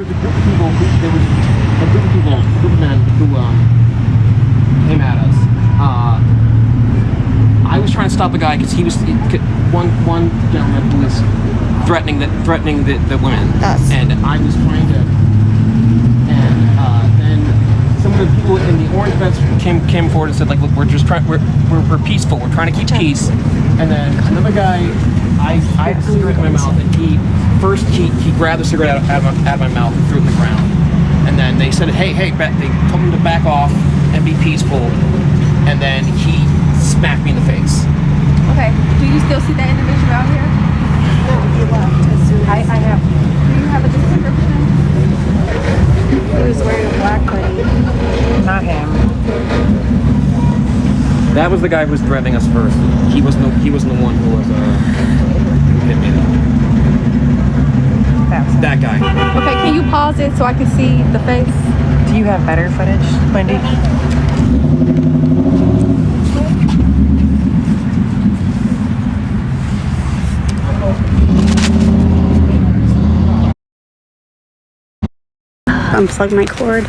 There was a group of people who came at us. I was trying to stop the guy because he was one gentleman who was threatening the women. Us. And I was trying to. And then some of the people in the orange vests came forward and said, like, look, we're peaceful. We're trying to keep peace. And then another guy, I had a cigarette in my mouth, and he grabbed the cigarette out of my mouth and threw it in the ground. And then they said, hey, they told him to back off and be peaceful. And then he smacked me in the face. Okay. Do you still see that individual out here? No, he left as soon as I have. Do you have a description? he was wearing a black hoodie. Not him. That was the guy who was threatening us first. He wasn't the one who was who hit me. That guy. Okay, can you pause it so I can see the face? Do you have better footage, Wendy? Unplug my cord.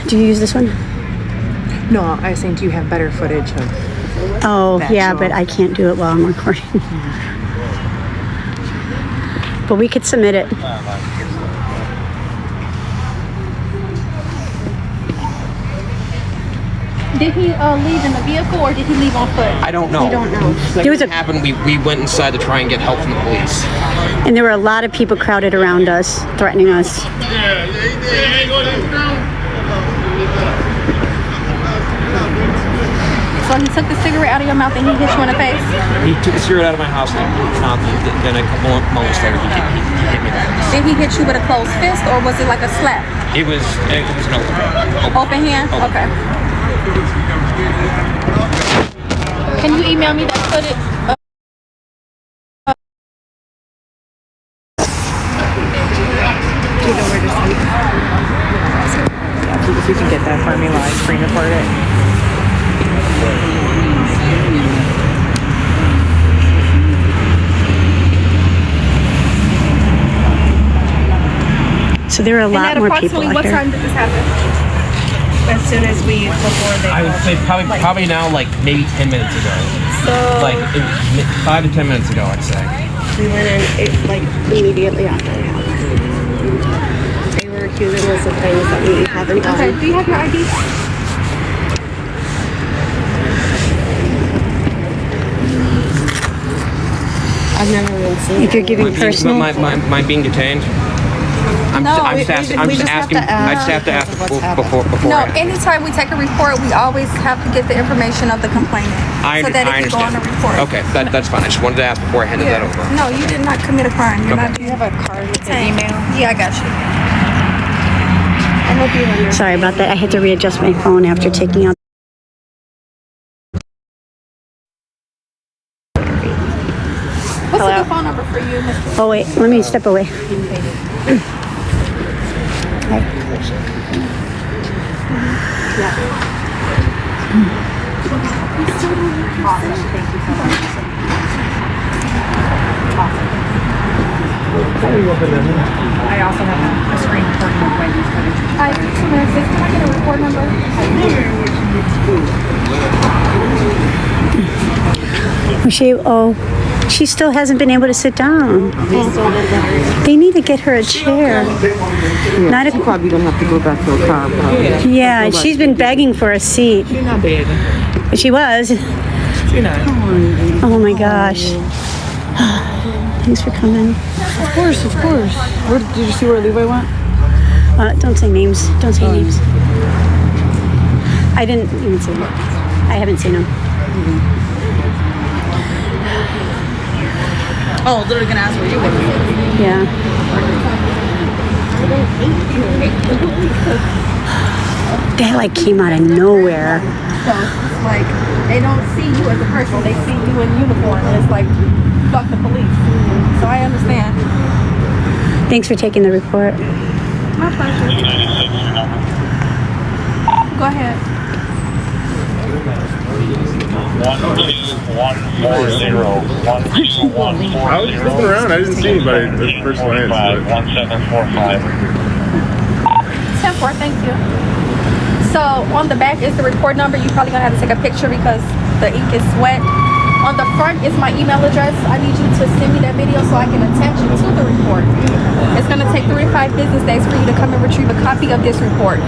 Do you use this one? No, I was saying, do you have better footage of? Oh, yeah, actual- but I can't do it while I'm recording. But we could submit it. Did he leave in the vehicle or did he leave on foot? I don't know. We don't know. Like There was what a- happened. We went inside to try and get help from the police. And there were a lot of people crowded around us, threatening us. So he took the cigarette out of your mouth and he hit you in the face? He took the cigarette out of my house, and then a couple moments later, he hit me in the face. Did he hit you with a closed fist or was it like a slap? It was an open. Open hand? Open. Okay. Can you email me that footage? Do you know where to sleep? Yeah, if you can get that for me while I screen record it. So there are a lot more people Approximately out what here. time did this happen? As soon as before they. I would say probably now, like maybe 10 minutes ago. So Like 5 to 10 minutes ago, I'd say. We went in like immediately after it happened. They were accusing us of things that we haven't done. okay, do you have your ID? I've never even seen If you're giving personal, My being detained. I'm just asking. I'm just asking. I just have to ask before. No, I- anytime we take a report, we always have to get the information of the complainant so that it can go on the report. Okay, that's fine. I just wanted to ask before I handed that over. No, you did not commit a crime. You're Okay. not. Do you have a card with the email? Yeah, I got you. I hope you understand. Sorry about that. I had to readjust my phone after taking out. What's a good phone number for you, Mr. Oh wait, let me step away. I also have a screen recording of Wendy's footage. Hi, can I get a report number? She still hasn't been able to sit down. They need to get her a chair. Not a, Probably gonna have to go back to a car. Probably. yeah, she's been begging for a seat. She's not bad. She was. She's not. Oh my gosh. Thanks for coming. Of course, of course. Where, did you see where Levi went? Don't say names. Don't say names. I didn't even see him. I haven't seen him. Oh, they're gonna ask where you were. Yeah. They like came out of nowhere. So it's like they don't see you as a person; they see you in uniform, and it's like fuck the police. So I understand. Thanks for taking the report. My pleasure. Go ahead. I was looking around. I didn't see anybody at the first glance. 1745. 10-4, thank you. So on the back is the report number. You're probably gonna have to take a picture because the ink is wet. On the front is my email address. I need you to send me that video so I can attach it to the report. It's gonna take 3 to 5 business days for you to come and retrieve a copy of this report.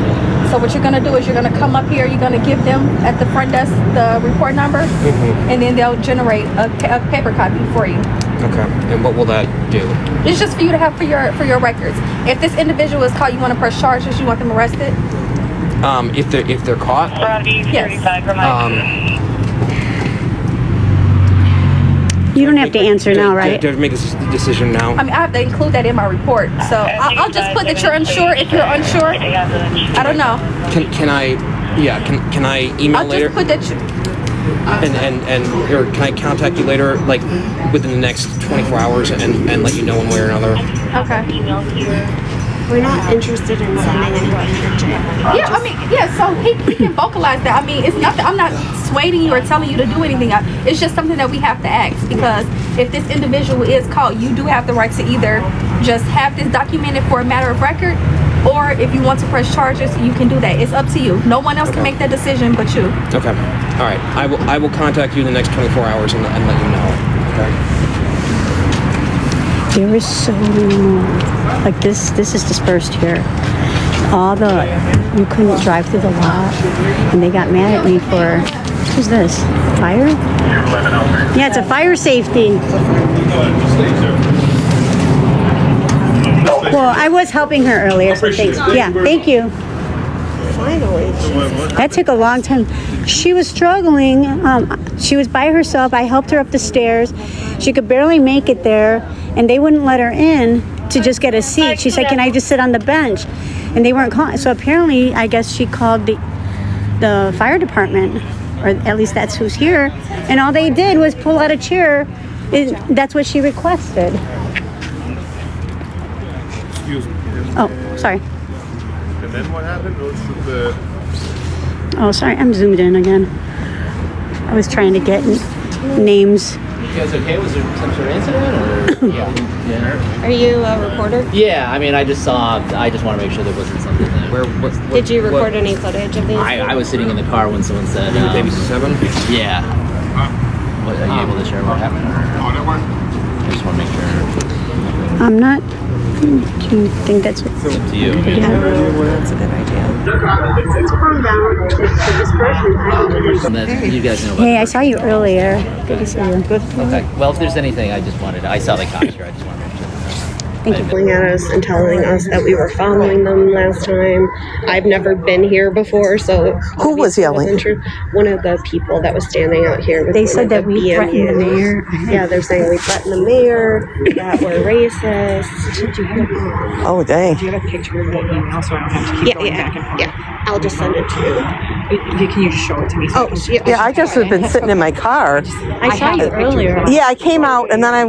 So what you're gonna do is you're gonna come up here, you're gonna give them at the front desk the report number, and then they'll generate a paper copy for you. Okay. And what will that do? It's just for you to have for your records. If this individual is caught, you want to press charges, you want them arrested? If they're caught? Broadview 35 for my. You don't have to answer now, right? Do I have to make this decision now? I mean, I have to include that in my report. So I'll just put that you're unsure. If you're unsure, I don't know. Can I email I'll later? just put that you. Or can I contact you later, like within the next 24 hours, and let you know one way or another? Okay. We're not interested in sending anybody to jail. Yeah, I mean, yeah. So he can vocalize that. I mean, it's nothing. I'm not persuading you or telling you to do anything. It's just something that we have to ask, because if this individual is caught, you do have the right to either just have this documented for a matter of record, or if you want to press charges, you can do that. It's up to you. No one else can make that decision but you. Okay. All right. I will contact you in the next 24 hours and let you know. Okay. There is so many more. Like this is dispersed here. You couldn't drive through the lot, and they got mad at me for, who's this? Fire? Yeah, it's a fire safety. Well, I was helping her earlier, so thanks. Yeah, thank you. Finally. That took a long time. She was struggling. She was by herself. I helped her up the stairs. She could barely make it there, and they wouldn't let her in to just get a seat. She said, "Can I just sit on the bench?" And they weren't calling. So apparently, I guess she called the fire department, or at least that's who's here. And all they did was pull out a chair. That's what she requested. Excuse me. Oh, sorry. And then what happened? What's the... Oh, sorry. I'm zoomed in again. I was trying to get names. You guys okay? Was there some sort of incident, or yeah? Are you a reporter? Yeah, I mean, I just want to make sure there wasn't something that. Did you record any footage of these? I was sitting in the car when someone said. Maybe 7. Yeah. Are you able to share what happened? I just want to make sure. I'm not. Do you think that's It's up to you. That's a good idea. You guys know about Hey, I saw you earlier. Good to see you. Good. Okay. Well, if there's anything, I saw the cops here. I just want to make sure. Thank you. Yelling at us and telling us that we were following them last time. I've never been here before, so Who was yelling? wasn't true. One of the people that was standing out here. With They one said of that the we threatened the mayor. Yeah, they're saying we threatened the mayor, that we're racist. Oh, dang. Do you have a picture of the email so I don't have to keep going back and forth? Yeah. I'll just send it to you. Can you just show it to me? Oh, Yeah, I just have been sitting in my car. I saw you earlier. Yeah, I came out and then I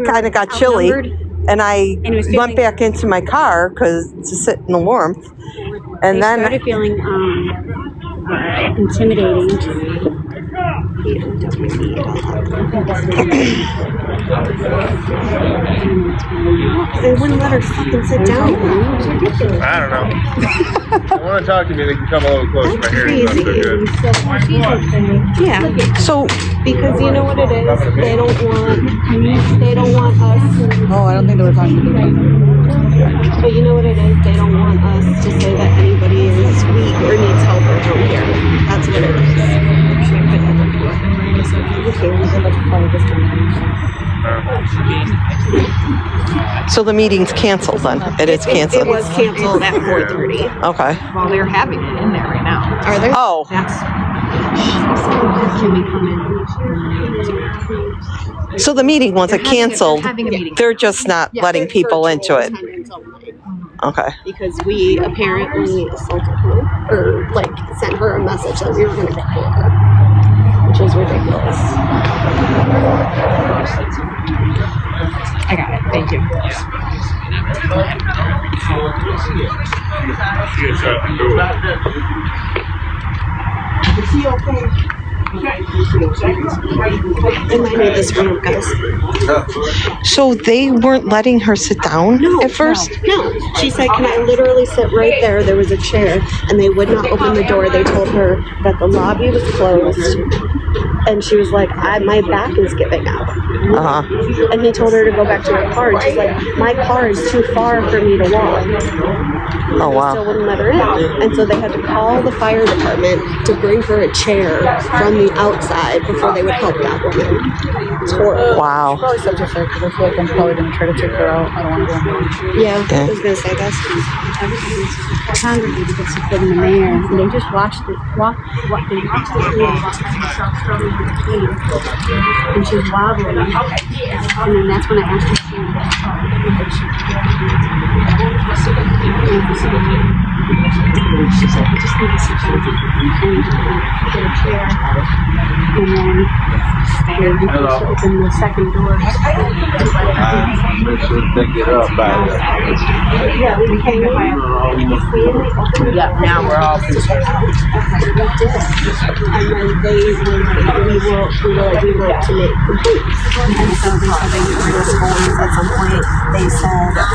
kind of got chilly. And I went back into my car to sit in the warmth. And I then started feeling intimidating. They wouldn't let her fucking sit down. It was ridiculous. I don't know. If they want to talk to me, they can come a little closer. My hearing's not so good. Yeah. so Because you know what it is? They don't want us. Oh, I don't think they were talking to me. But you know what it is? They don't want us to say that anybody is weak or needs help or come here. That's what it is. So the meeting's canceled then. It is canceled. It was canceled at 4:30. Okay. Well, they're having it in there right now. Are there? Oh, so the meeting wasn't canceled. Having a meeting. They're just not letting people into it. Okay. Because we apparently assaulted her, or like sent her a message that we were going to get her, which is ridiculous. I got it. Thank you. Yes, this room, guys. So they weren't letting her sit down at first? No. She said, can I literally sit right there? There was a chair, and they would not open the door. They told her that the lobby was closed, and she was like, my back is giving out. Uh-huh. And he told her to go back to her car, and she's like, my car is too far for me to walk. Oh, wow. Still wouldn't let her in. And so they had to call the fire department to bring her a chair from the outside before they would help that woman. It's horrible. Wow. Probably subject to because I feel like I'm probably going to try to take her out. I don't want to go in there. Yeah, Okay. I was going to say that's everybody's congregated except for the mayor. And they just watched the queen walk struggling with the queen. And she's wobbling. And then that's when I asked her she said, I just need to sit down and get a chair. And then they open the second door. Yeah, we came Yeah, now we're all. and then we were to make complaints. And so they said they would bring us forms at some point. They said that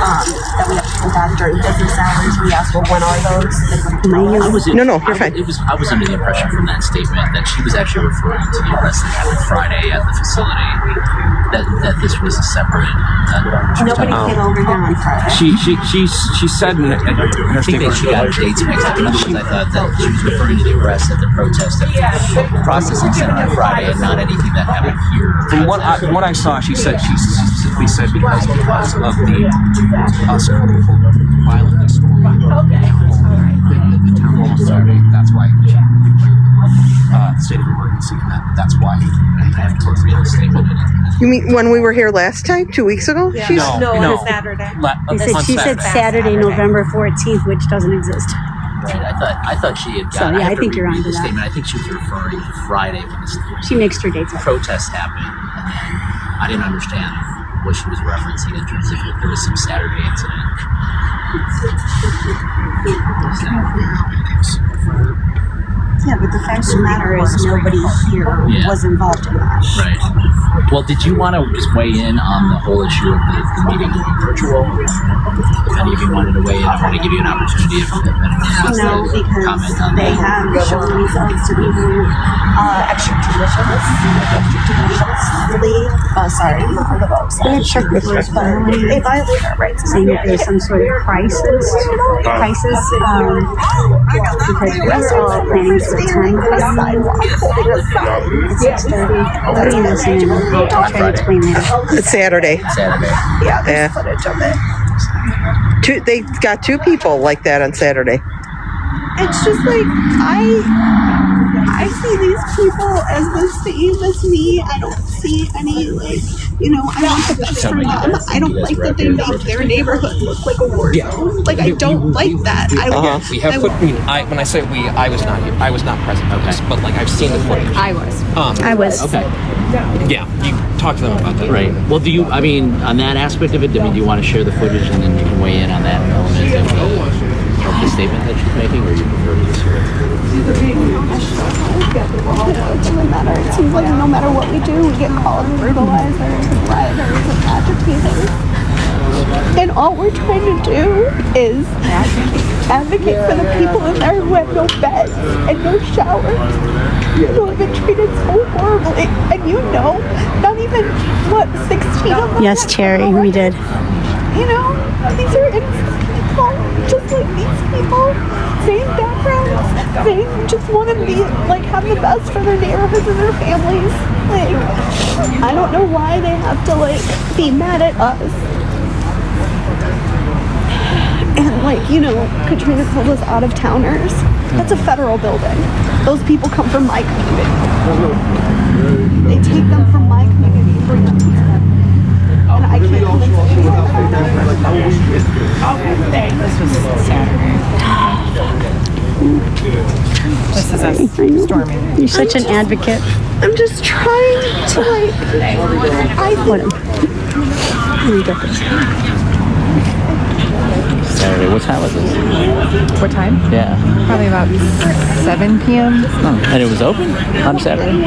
we have to come back during business hours. We asked, well, when are those? No, you're fine. I was under the impression from that statement that she was actually referring to the arrest that happened Friday at the facility. That this was a separate. Nobody came over here on Friday. She said in her I think that statement. she got her dates mixed up. In other words, I thought that she was referring to the arrest at the protest at the processing center on Friday and not anything that happened here. From what I saw, she specifically said because of the us violently storming the town hall Saturday. That's why state of emergency. That's why I have to read the statement. You mean when we were here last time, 2 weeks ago? No, Saturday. She said Saturday, November 14th, which doesn't exist. Right. I thought she had So, gotten. yeah, I have to think you're reread onto the that. statement. I think she was referring to Friday when this She mixed her dates up. protest happened, and then I didn't understand what she was referencing in terms of if there was some Saturday incident. Yeah, but the fact of the matter is nobody here was involved in that. Right. Well, did you want to just weigh in on the whole issue of the meeting going virtual? If any of you wanted to weigh in, I'm going to give you an opportunity if anyone wants No, to because comment on they that. have shown themselves to be extrajudicially, not the votes. They violate our rights. Saying that there's some sort of crisis, because we're all planning for time for the sidewalk. It's 6:30. I'll try to explain that. It's Saturday. Saturday. Yeah, there's Yeah. footage of it. They got 2 people like that on Saturday. It's just like I see these people as the same as me. I don't see any I want the best for them. I don't like that they make their neighborhood look like a war zone. Like I don't like that. We have when I say we, I was not here. I was not present. Okay. But I've seen the footage. I was. I was. Okay. Yeah, you talk to them about that. Right. Well, do you? I mean, on that aspect of it, do you want to share the footage and then you can weigh in on that element of the statement that she's making, or you prefer to just hear it? It doesn't matter. It seems like no matter what we do, we get called and brutalized. There's a rioters and agitators. And all we're trying to do is advocate for the people in there who have no beds and no showers, who have been treated so horribly. And not even, 16 of them? Yes, Cherry, we did. These are innocent people, just like these people. Same backgrounds. They just want to have the best for their neighborhoods and their families. I don't know why they have to, be mad at us. And Katrina called us out of towners. That's a federal building. Those people come from my community. They take them from my community and bring them here. And I can't come and say This was Saturday. This is us storming. You're such an advocate. I'm just trying to Saturday. What time was this? What time? Yeah. Probably about 7 p.m. Oh, and it was open on Saturday?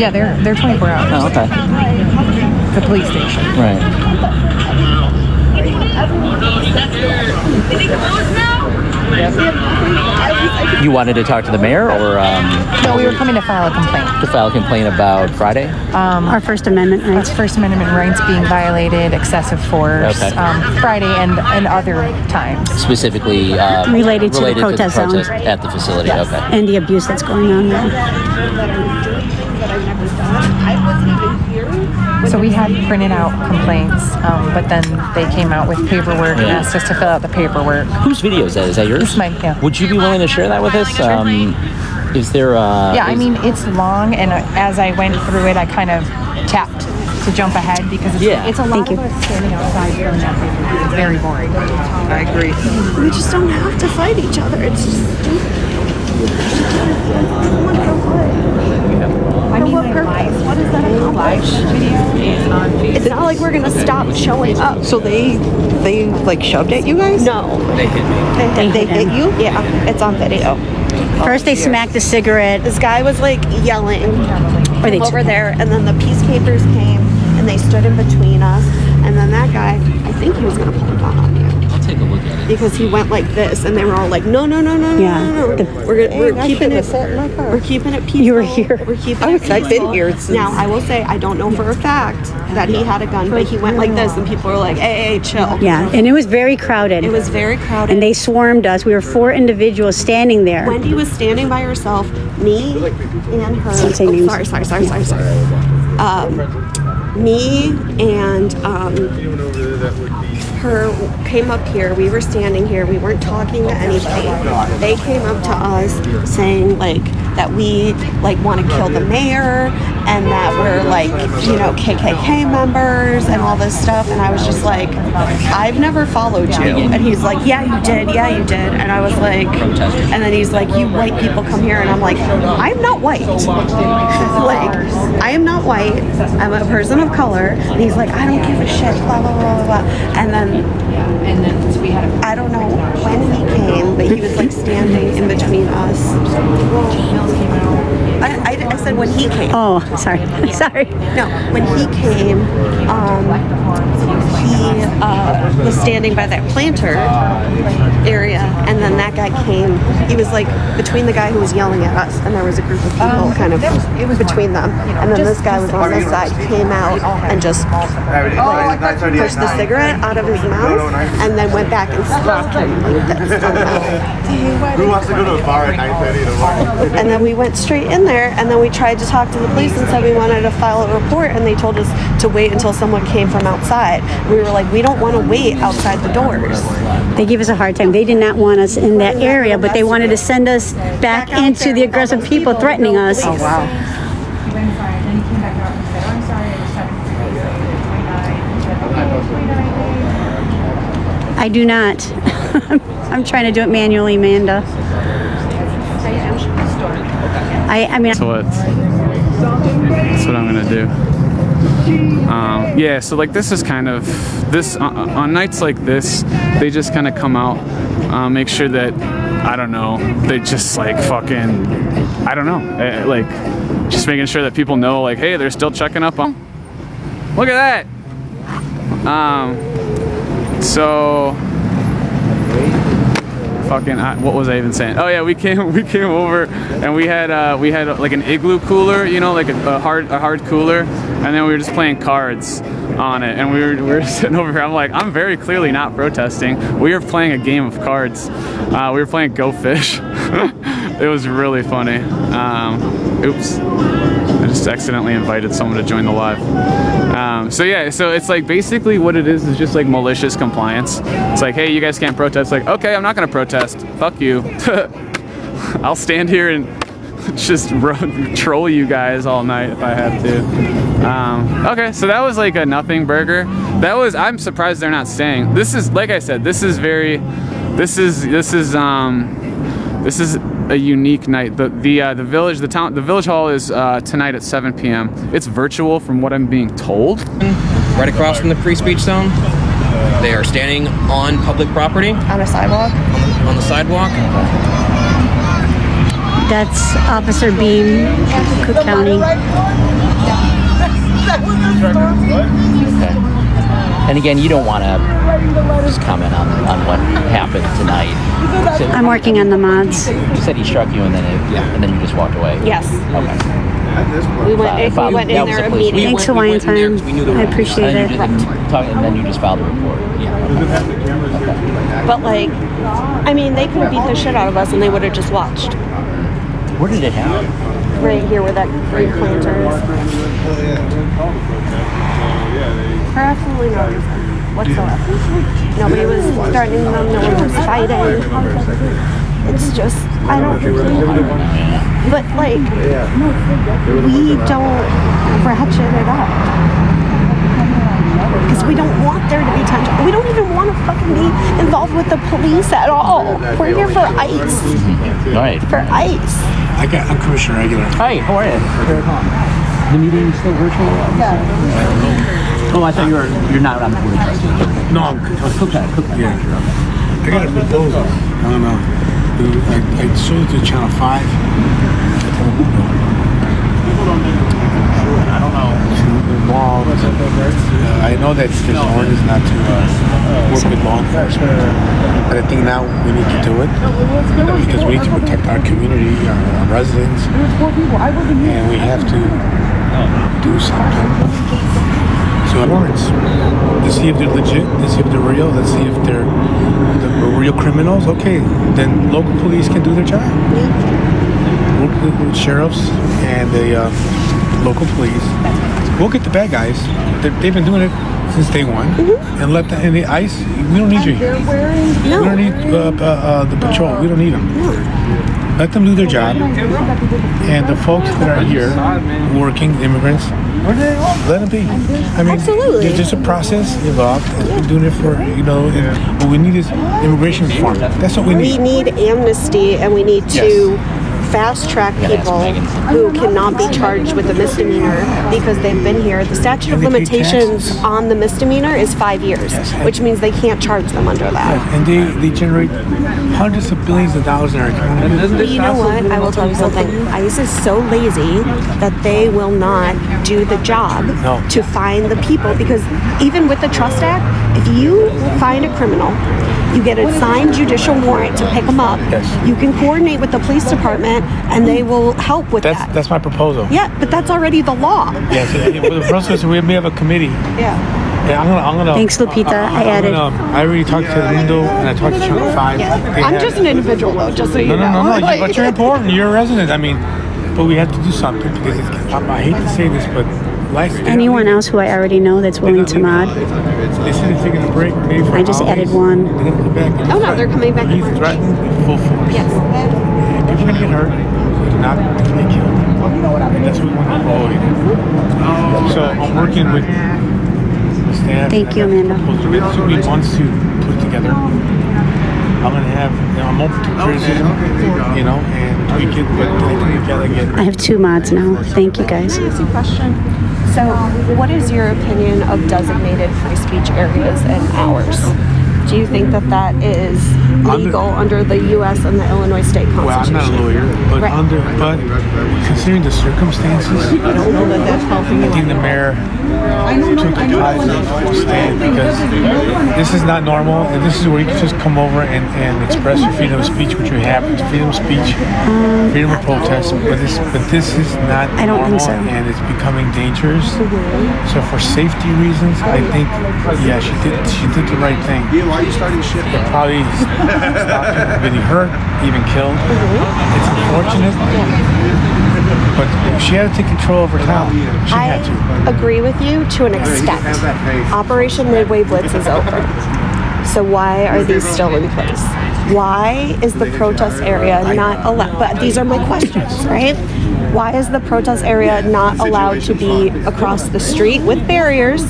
Yeah, they're 24 hours. Oh, okay. The police station. Right. You wanted to talk to the mayor, or No, we were coming to file a complaint. to file a complaint about Friday? Our First Amendment rights. Our First Amendment rights being violated, excessive force, Okay. Friday and other times. Specifically Related to the protest zone. at the facility. Yes. Okay. And the abuse that's going on there. So we had printed out complaints, but then they came out with paperwork and asked us to fill out the paperwork. Whose video is that? Is that yours? It's mine, yeah. Would you be willing to share that with us? Is there Yeah, I mean, it's long, and as I went through it, I kind of tapped to jump ahead because it's a lot of us standing outside filling out paperwork. It's very boring. I agree. We just don't have to fight each other. It's just stupid. I mean, what purpose? What is that accomplish? It's not like we're gonna stop showing up. So they like shoved at you guys? No. They hit me. They hit you? Yeah, it's on video. First they smacked the cigarette. This guy was like yelling Or they over there, and then the peacekeepers came and they stood in between us. And then that guy, I think he was gonna pull a gun on you I'll take a look at it. because he went like this, and they were all like, no, no, no, no, no, Yeah. no, no. We're keeping it. We're keeping it peaceful. You were here. We're keeping it I've peaceful. been here since- Now I will say I don't know for a fact that he had a gun, but he went like this, and people were like, hey, chill. Yeah, and it was very crowded. It was very crowded. And they swarmed us. We were 4 individuals standing there. Wendy was standing by herself, me and her. Don't say names. Sorry. Me and her came up here. We were standing here. We weren't talking to anybody. They came up to us saying like that we like want to kill the mayor and that we're like, you know, KKK members and all this stuff. And I was just like, I've never followed you. And he's like, yeah, you did. And I was like, and then he's like, you white people come here. And I'm like, I'm not white. Like, I am not white. I'm a person of color. And he's like, I don't give a shit, blah, blah, blah, blah, blah. And then I don't know when he came, but he was like standing in between us. I said when he came. Oh, sorry. Sorry. No, when he came, he was standing by that planter area, and then that guy came. He was like between the guy who was yelling at us, and there was a group of people kind of between them. And then this guy was on this side, came out and just pushed the cigarette out of his mouth, and then went back and slapped him like this on the mouth. Who wants to go to a bar at 9:30 in the morning? And then we went straight in there, and then we tried to talk to the police and said we wanted to file a report, and they told us to wait until someone came from outside. We were like, we don't want to wait outside the doors. They gave us a hard time. They did not want us in that area, but they wanted to send us back into the aggressive people threatening us. Oh, wow. I do not. I'm trying to do it manually, Amanda. I mean, So that's what I'm gonna do. Yeah, so like this is kind of this on nights like this, they just kind of come out, make sure that I don't know, they just like fucking I don't know, like just making sure that people know like, hey, they're still checking up on. Look at that. So fucking what was I even saying? Oh yeah, we came over and we had like an igloo cooler, you know, like a hard cooler, and then we were just playing cards on it, and we were sitting over here. I'm like, I'm very clearly not protesting. We were playing a game of cards. We were playing Go Fish. It was really funny. Oops, I just accidentally invited someone to join the live. So yeah, so it's like basically what it is just like malicious compliance. It's like, hey, you guys can't protest. Like, okay, I'm not gonna protest. Fuck you. I'll stand here and just troll you guys all night if I have to. Okay, so that was like a nothing burger. I'm surprised they're not staying. This is, like I said, this is a unique night. The village hall is tonight at 7 p.m. It's virtual from what I'm being told. Right across from the free speech zone. They are standing on public property. On a sidewalk? On the sidewalk. That's Officer Beam, Cook County. Okay. And again, you don't want to just comment on what happened tonight. So, I'm working on the mods. you said he struck you, and then you just walked away. Yes. Okay. We went in That was there the police. immediately. Thanks, Hawaiian Time. I appreciate And it. then you just filed a report. Yeah. But like, I mean, they could have beat the shit out of us and they would have just watched. Where did it happen? Right here where that green planter is. For absolutely no reason whatsoever. Nobody was threatening them, no one was fighting. It's just, I don't but like, we don't ratchet it up. Because we don't want there to be tension. We don't even want to fucking be involved with the police at all. We're here for ICE. Right. For ICE. I'm Commissioner Regular. Hi, how are you? The meeting is still virtual? Yeah. Oh, I thought you're not on the board of trustees. No, I'm Cook. Yeah. I got a proposal. I don't know. I sold it to Channel 5. I don't know. Involved. I know that there's an ordinance not to work with law enforcement, but I think now we need to do it because we need to protect our community, our residents, and we have to do something. So warrants to see if they're legit, to see if they're real, let's see if they're the real criminals. Okay, then local police can do their job. Work with the sheriffs and the local police. We'll get the bad guys. They've been doing it since day one. And let the, and the ICE, we don't need you here. We don't need the patrol. We don't need them. Let them do their job. And the folks that are here working, immigrants, let them be. I mean, absolutely. There's just a process involved. We've been doing it for, and what we need is immigration reform. That's what we need. We need amnesty and we need to fast track people who cannot be charged with a misdemeanor because they've been here. The statute of limitations on the misdemeanor is 5 years, which means they can't charge them under that. And they generate hundreds of billions of dollars in our economy. But you know what? I will tell you something. ICE is so lazy that they will not do the job to find the people, because even with the Trust Act, if you find a criminal, you get a signed judicial warrant to pick them up. You can coordinate with the police department and they will help with that. That's my proposal. Yeah, but that's already the law. Yes, the process, we have a committee. Yeah. Yeah, I'm gonna. Thanks, Lupita. I added. I already talked to Mundo and I talked to Channel 5. I'm just an individual though, just so you know. No, but you're important. You're a resident. I mean, but we have to do something because I hate to say this, but anyone else who I already know that's willing to mod. They said they're taking a break. I just added one. They're gonna come back. Oh no, they're coming back. He's threatened full force. Yes. People are gonna get hurt. They're not gonna get killed. That's what we want to avoid. So I'm working with the staff. Thank you, Amanda. It took me months to put together. I'm gonna have, I'm open to criticism, and tweak it, but I think we gotta get. I have 2 mods now. Thank you, guys. Can I ask you a question? So, what is your opinion of designated free speech areas and hours? Do you think that that is legal under the U.S. and the Illinois state constitution? Well, I'm not a lawyer, but but considering the circumstances, I don't know that that's helping. I think the mayor took a positive stand because this is not normal, and this is where you can just come over and express your freedom of speech, which you have, freedom of speech, freedom of protest. But this is not normal, think so. And it's becoming dangerous. So for safety reasons, I think she did the right thing. Why are you starting shit? It probably stopped people getting hurt, even killed. It's unfortunate, but she had to take control of her town. She had to. I agree with you to an extent. Operation Midway Blitz is over. So why are these still in place? Why is the protest area not allowed? But these are my questions, right? Why is the protest area not allowed to be across the street with barriers?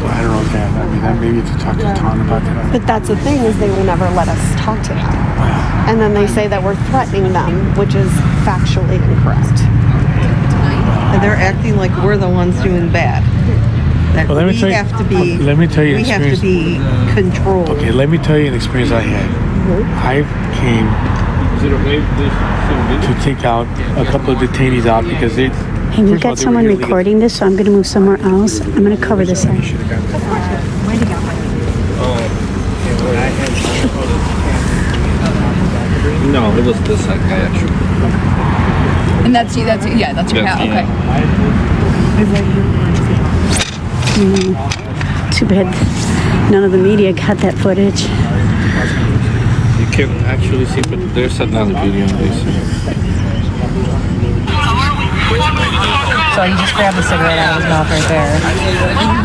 I don't know, Dad. I mean, maybe you have to talk to Tom about that. But that's the thing, is they will never let us talk to them. And then they say that we're threatening them, which is factually incorrect. And they're acting like we're the ones doing bad. that Well, let me we tell you- have to be. let me tell you an We have to be controlled. Okay, let me tell you an experience I had. I came to take out a couple of detainees out because they. Hey, we've got someone recording this, so I'm going to move somewhere else. I'm going to cover this up. No, it was this guy actually. And that's you. That's yeah. That's your hat. Okay. Too bad none of the media got that footage. You can actually see, but there's another video on this. So he just grabbed the cigarette out of his mouth right there.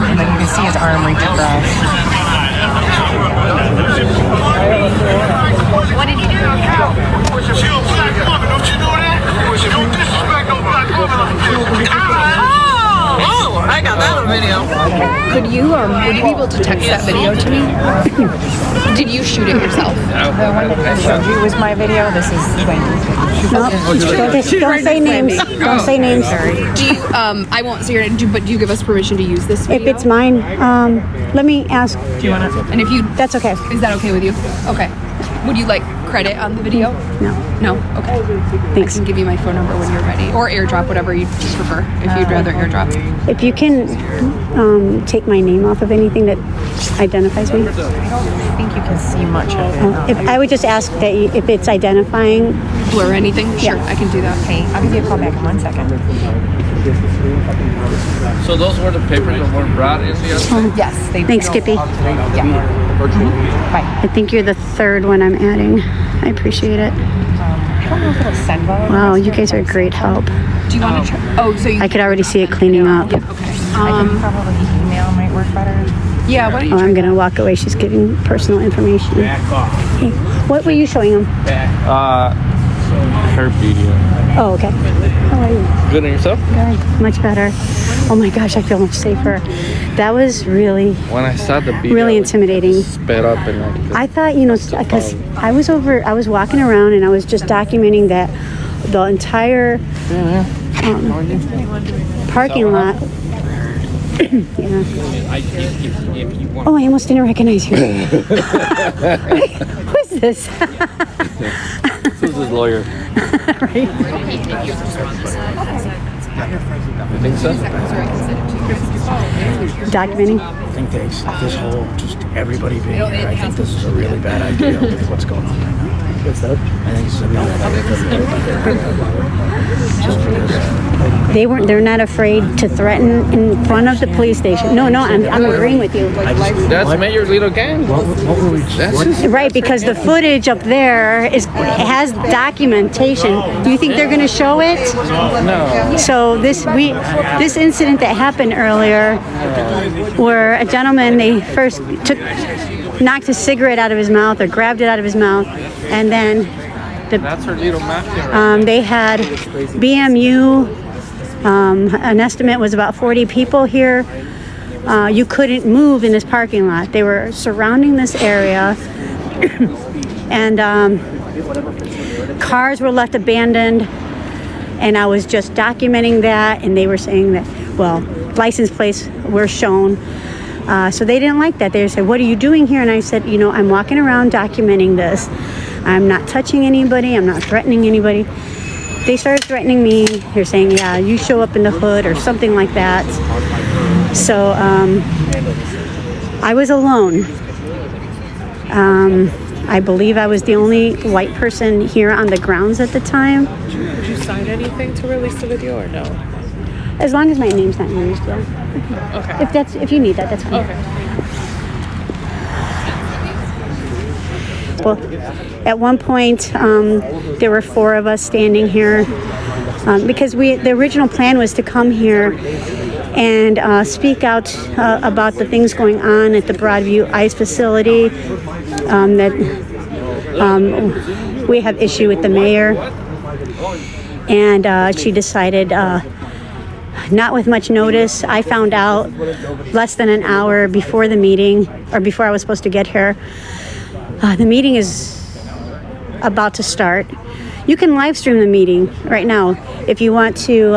And then you can see his arm reach across. What did he do? She a black woman, don't you know that? Don't disrespect no black woman. Oh, I got that on video. Would you be able to text that video to me? Did you shoot it yourself? The one that I showed you was my video. This is Wendy's video. Don't say names. Don't say names. Do you, I won't say your name, but do you give us permission to use this If video? it's mine, let me ask. Do you want to? And if you, That's okay. is that okay with you? Okay. Would you like credit on the video? No. No? Okay. Thanks. I can give you my phone number when you're ready. Or airdrop, whatever you prefer, if you'd rather airdrop. If you can take my name off of anything that identifies me. I don't think you can see much of it. If I would just ask that if it's identifying. Blur anything? Sure, I can do that. Okay, I'll give you a call back in 1 second. So those were the papers that were brought in the Yes. They Thanks, Skippy. Yeah. Bye. I think you're the third one I'm adding. I appreciate it. I don't know if it'll send well. Wow, you guys are a great help. Do you want to try? Oh, so you. I could already see it cleaning up. Okay. I can probably email might work better. Yeah, why don't you Oh, try I'm going to walk away. She's giving personal information. Hey, what were you showing him? her video. Oh, okay. How are you? Good, and yourself? Good. Much better. Oh my gosh, I feel much safer. That was really, When I saw the video, really intimidating. sped up and like. I thought, because I was walking around and I was just documenting that the entire parking lot. Yeah. Oh, I almost didn't recognize you. Who's this? Who's this lawyer? Right? You think so? Documenting. I think that this whole, just everybody being here, I think this is a really bad idea with what's going on right now. What's that? I think it's a really bad idea. They're not afraid to threaten in front of the police station. No, I'm agreeing with you. That's Mayor Little Gang. What were we just... Right, because the footage up there has documentation. Do you think they're going to show it? No. So this incident that happened earlier, where a gentleman, they first knocked his cigarette out of his mouth or grabbed it out of his mouth, and then That's her little mafia. they had BMU. An estimate was about 40 people here. You couldn't move in this parking lot. They were surrounding this area, and cars were left abandoned. And I was just documenting that, and they were saying that, well, license plates were shown. So they didn't like that. They said, "What are you doing here?" And I said, I'm walking around documenting this. I'm not touching anybody. I'm not threatening anybody. They started threatening me. They're saying, "Yeah, you show up in the hood," or something like that. So I was alone. I believe I was the only white person here on the grounds at the time. Did you sign anything to release the video or no? As long as my name's not used, yeah. Okay. If you need that, that's fine. Okay. Well, at one point, there were 4 of us standing here because the original plan was to come here and speak out about the things going on at the Broadview ICE facility. That we have issue with the mayor, and she decided. Not with much notice. I found out less than an hour before the meeting, or before I was supposed to get here. The meeting is about to start. You can live stream the meeting right now if you want to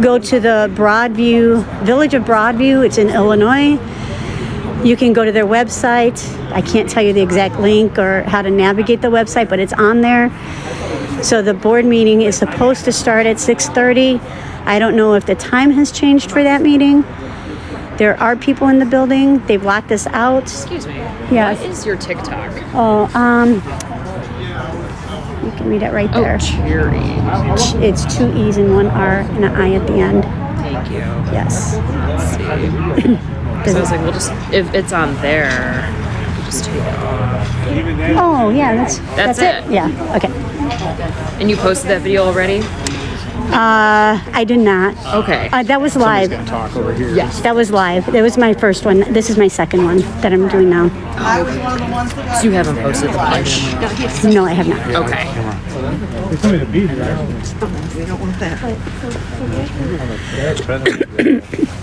go to the Broadview, Village of Broadview. It's in Illinois. You can go to their website. I can't tell you the exact link or how to navigate the website, but it's on there. So the board meeting is supposed to start at 6:30. I don't know if the time has changed for that meeting. There are people in the building. They've locked us out. Excuse me. Yes. What is your TikTok? Oh, you can read it right there. Oh, Cherry. It's 2 E's and 1 R and an I at the end. Thank you. Yes. Let's see. So I was like, we'll just, if it's on there, we'll just take it off. Oh, yeah, that's it? Yeah, okay. And you posted that video already? I did not. Okay. That was live. Somebody's gonna talk over here. Yes, that was live. That was my first one. This is my second one that I'm doing now. So you haven't posted the punch? No, I have not. Okay. They told me to be here. We don't want that.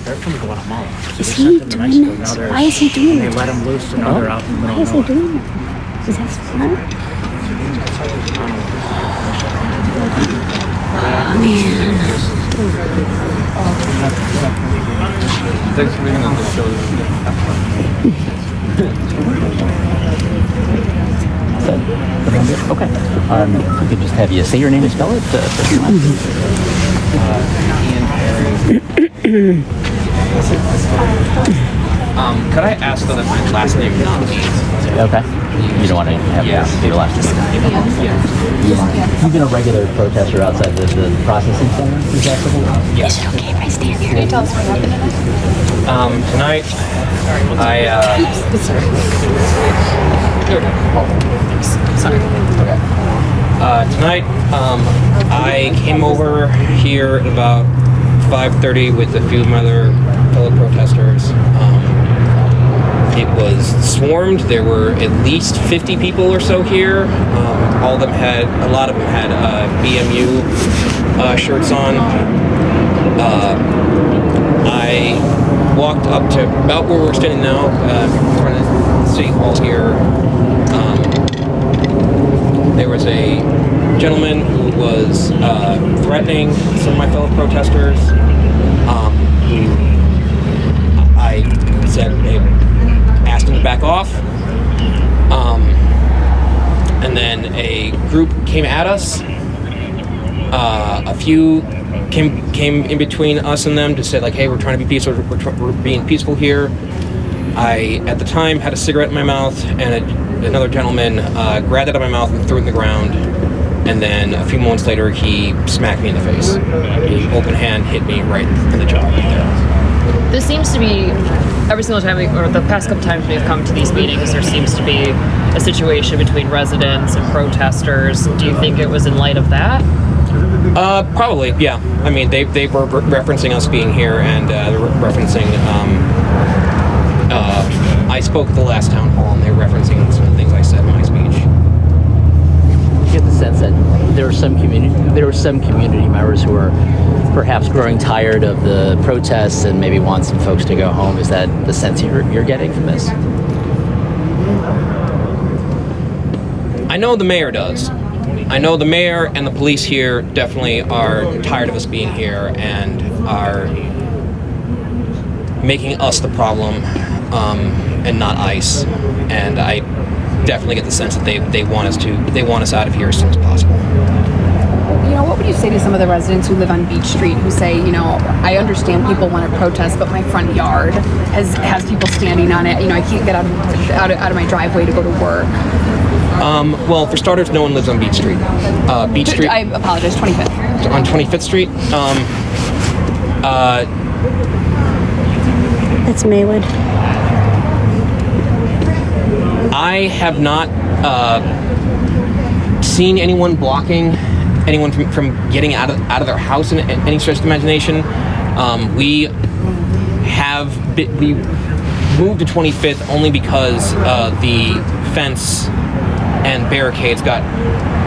They're from Guatemala. So Is they he sent them to doing Mexico. this? Now they're- Why is he doing They this? let them loose, and now they're out in the middle Why of is he nowhere. doing that? Is that smart? Oh, man. Thanks for being on the show. Okay. We could just have you say your name and spell it first and last. Could I ask though that my last name is not Keith? Okay. You don't want to have your last name. You've been a regular protester outside the processing center, is that correct? Yes. Is it okay if I stand here? Can you tell us what happened tonight? Tonight, Sorry. Okay. Tonight, I came over here at about 5:30 with a few of my other fellow protesters. It was swarmed. There were at least 50 people or so here. A lot of them had BMU shirts on. I walked up to about where we're standing now, in front of City Hall here. There was a gentleman who was threatening some of my fellow protesters. Who I said, asked him to back off. And then a group came at us. A few came in between us and them to say like, hey, we're trying to be peaceful. We're being peaceful here. I, at the time, had a cigarette in my mouth, and another gentleman grabbed it out of my mouth and threw it in the ground. And then a few moments later, he smacked me in the face. He open hand hit me right in the jaw right there. This seems to be, every single time, or the past couple times we've come to these meetings, there seems to be a situation between residents and protesters. Do you think it was in light of that? Probably, yeah. I mean, they were referencing us being here, and they were referencing. I spoke at the last town hall, and they were referencing some of the things I said in my speech. You get the sense that there were some community members who are perhaps growing tired of the protests and maybe want some folks to go home. Is that the sense you're getting from this? I know the mayor does. I know the mayor and the police here definitely are tired of us being here and are making us the problem and not ICE. And I definitely get the sense that they want us out of here as soon as possible. You know, what would you say to some of the residents who live on Beach Street who say, you know, I understand people want to protest, but my front yard has people standing on it. You know, I can't get out of my driveway to go to work. Well, for starters, no one lives on Beach Street. Beach Street. I apologize, 25th. On 25th Street. That's Maywood. I have not seen anyone blocking anyone from getting out of their house in any stretch of the imagination. We moved to 25th only because the fence and barricades got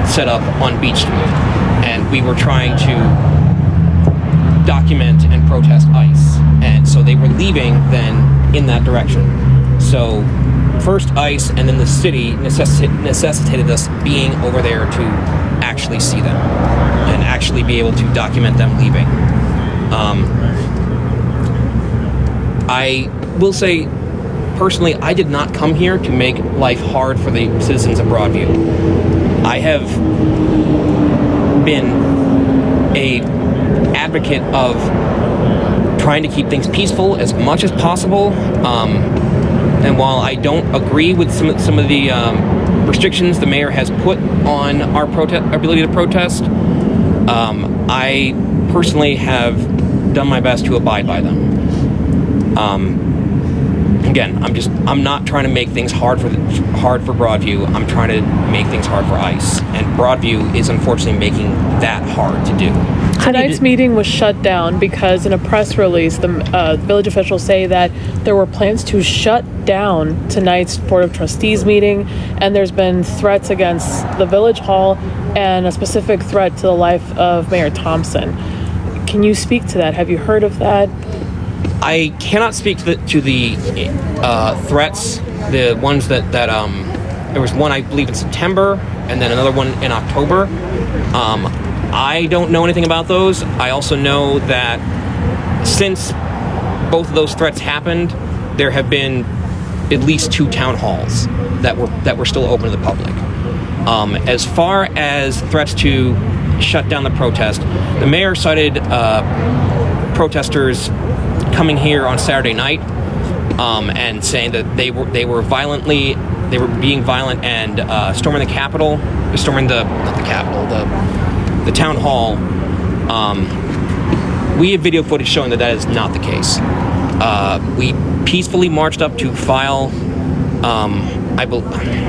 set up on Beach Street, and we were trying to document and protest ICE, and so they were leaving then in that direction. So first ICE and then the city necessitated us being over there to actually see them and actually be able to document them leaving. I will say, personally, I did not come here to make life hard for the citizens of Broadview. I have been a advocate of trying to keep things peaceful as much as possible. And while I don't agree with some of the restrictions the mayor has put on our ability to protest, I personally have done my best to abide by them. Again, I'm not trying to make things hard for Broadview. I'm trying to make things hard for ICE, and Broadview is unfortunately making that hard to do. Tonight's meeting was shut down because in a press release, the village officials say that there were plans to shut down tonight's Board of Trustees meeting, and there's been threats against the village hall and a specific threat to the life of Mayor Thompson. Can you speak to that? Have you heard of that? I cannot speak to the threats. The ones that there was one, I believe, in September, and then another one in October. I don't know anything about those. I also know that since both of those threats happened, there have been at least 2 town halls that were still open to the public. As far as threats to shut down the protest, the mayor cited protesters coming here on Saturday night and saying that they were being violent and storming the Capitol, storming the town hall. We have video footage showing that is not the case. We peacefully marched up to file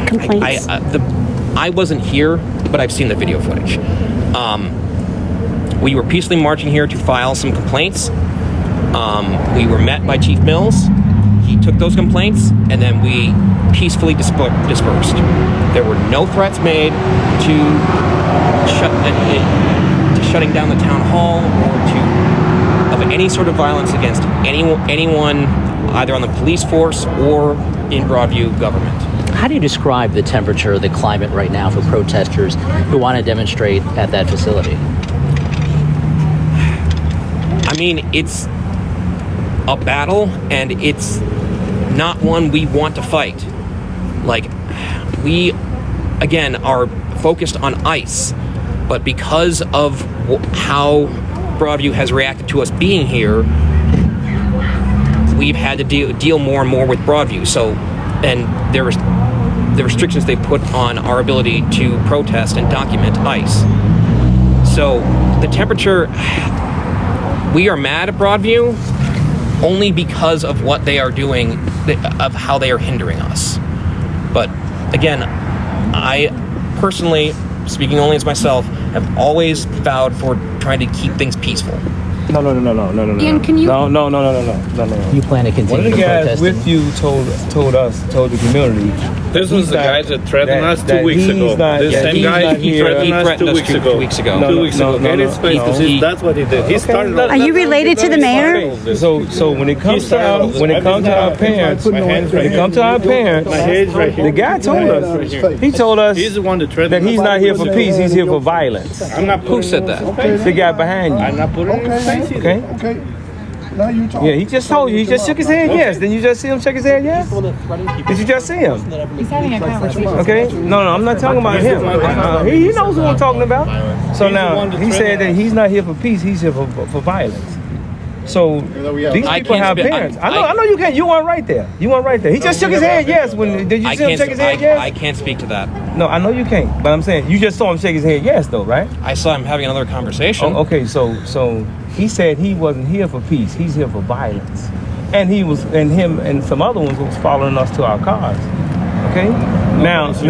complaints. I wasn't here, but I've seen the video footage. We were peacefully marching here to file some complaints. We were met by Chief Mills. He took those complaints, and then we peacefully dispersed. There were no threats made to shutting down the town hall or of any sort of violence against anyone either on the police force or in Broadview government. How do you describe the temperature, the climate right now for protesters who want to demonstrate at that facility? I mean, it's a battle, and it's not one we want to fight. Like, we, again, are focused on ICE, but because of how Broadview has reacted to us being here, we've had to deal more and more with Broadview. So, and there's the restrictions they put on our ability to protest and document ICE. So, the temperature, we are mad at Broadview only because of what they are doing, of how they are hindering us. But again, I personally, speaking only as myself, have always vowed for trying to keep things peaceful. No. Ian, can you? No. You plan to continue One of the to guys protest? with you told the community. This was the guy that threatened us 2 weeks ago. This same guy, he threatened us 2 weeks ago. 2 weeks ago. 2 weeks ago. Get his face, because that's what he did. He started. Are you related to the mayor? So when it comes to our parents, the guy told us. He told us He's the one that threatened that he's us. not here for peace. He's here for violence. I'm not. Who said that? The guy behind you. I'm not putting it in his face either. Okay. Now you talk. Yeah, he just told you. He just shook his head yes. Didn't you just see him shake his head yes? Did you just see him? He's having a conversation. Okay. No, I'm not talking about him. He knows who I'm talking about. So now he said that he's not here for peace. He's here for violence. So these people have parents. I know you can't. You weren't right there. He just shook his head yes. When did you see him shake his head yes? I can't speak to that. No, I know you can't. But I'm saying you just saw him shake his head yes, though, right? I saw him having another conversation. Oh, okay, so he said he wasn't here for peace. He's here for violence, and him and some other ones was following us to our cars. Okay, now. Do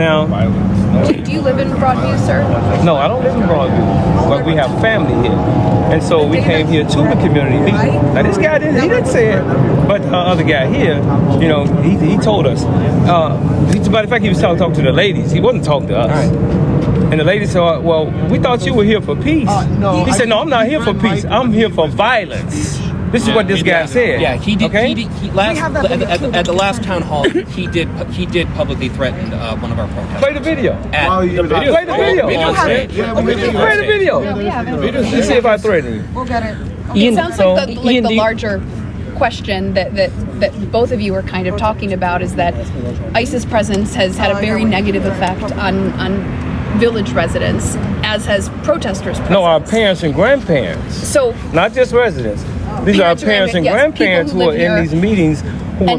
you live in Broadview, sir? No, I don't live in Broadview, but we have family here, and so we came here to the community meeting. Now this guy didn't say it, but the other guy here, he told us. As a matter of fact, he was talking to the ladies. He wasn't talking to us. And the lady said, well, we thought you were here for peace. He said, no, I'm not here for peace. I'm here for violence. This is what this guy said. Yeah, he did. Okay? At the last town hall, he did publicly threaten one of our protesters. Play the video. Play the video. Play the video. We do have it. Play the video. Yeah, we have it. Let's see if I threaten you. We'll get it. It sounds like the larger question that both of you are kind of talking about is that ICE's presence has had a very negative effect on village residents, as has protesters' presence. No, our parents and grandparents. So not just residents. These are our parents and grandparents who are in these meetings who are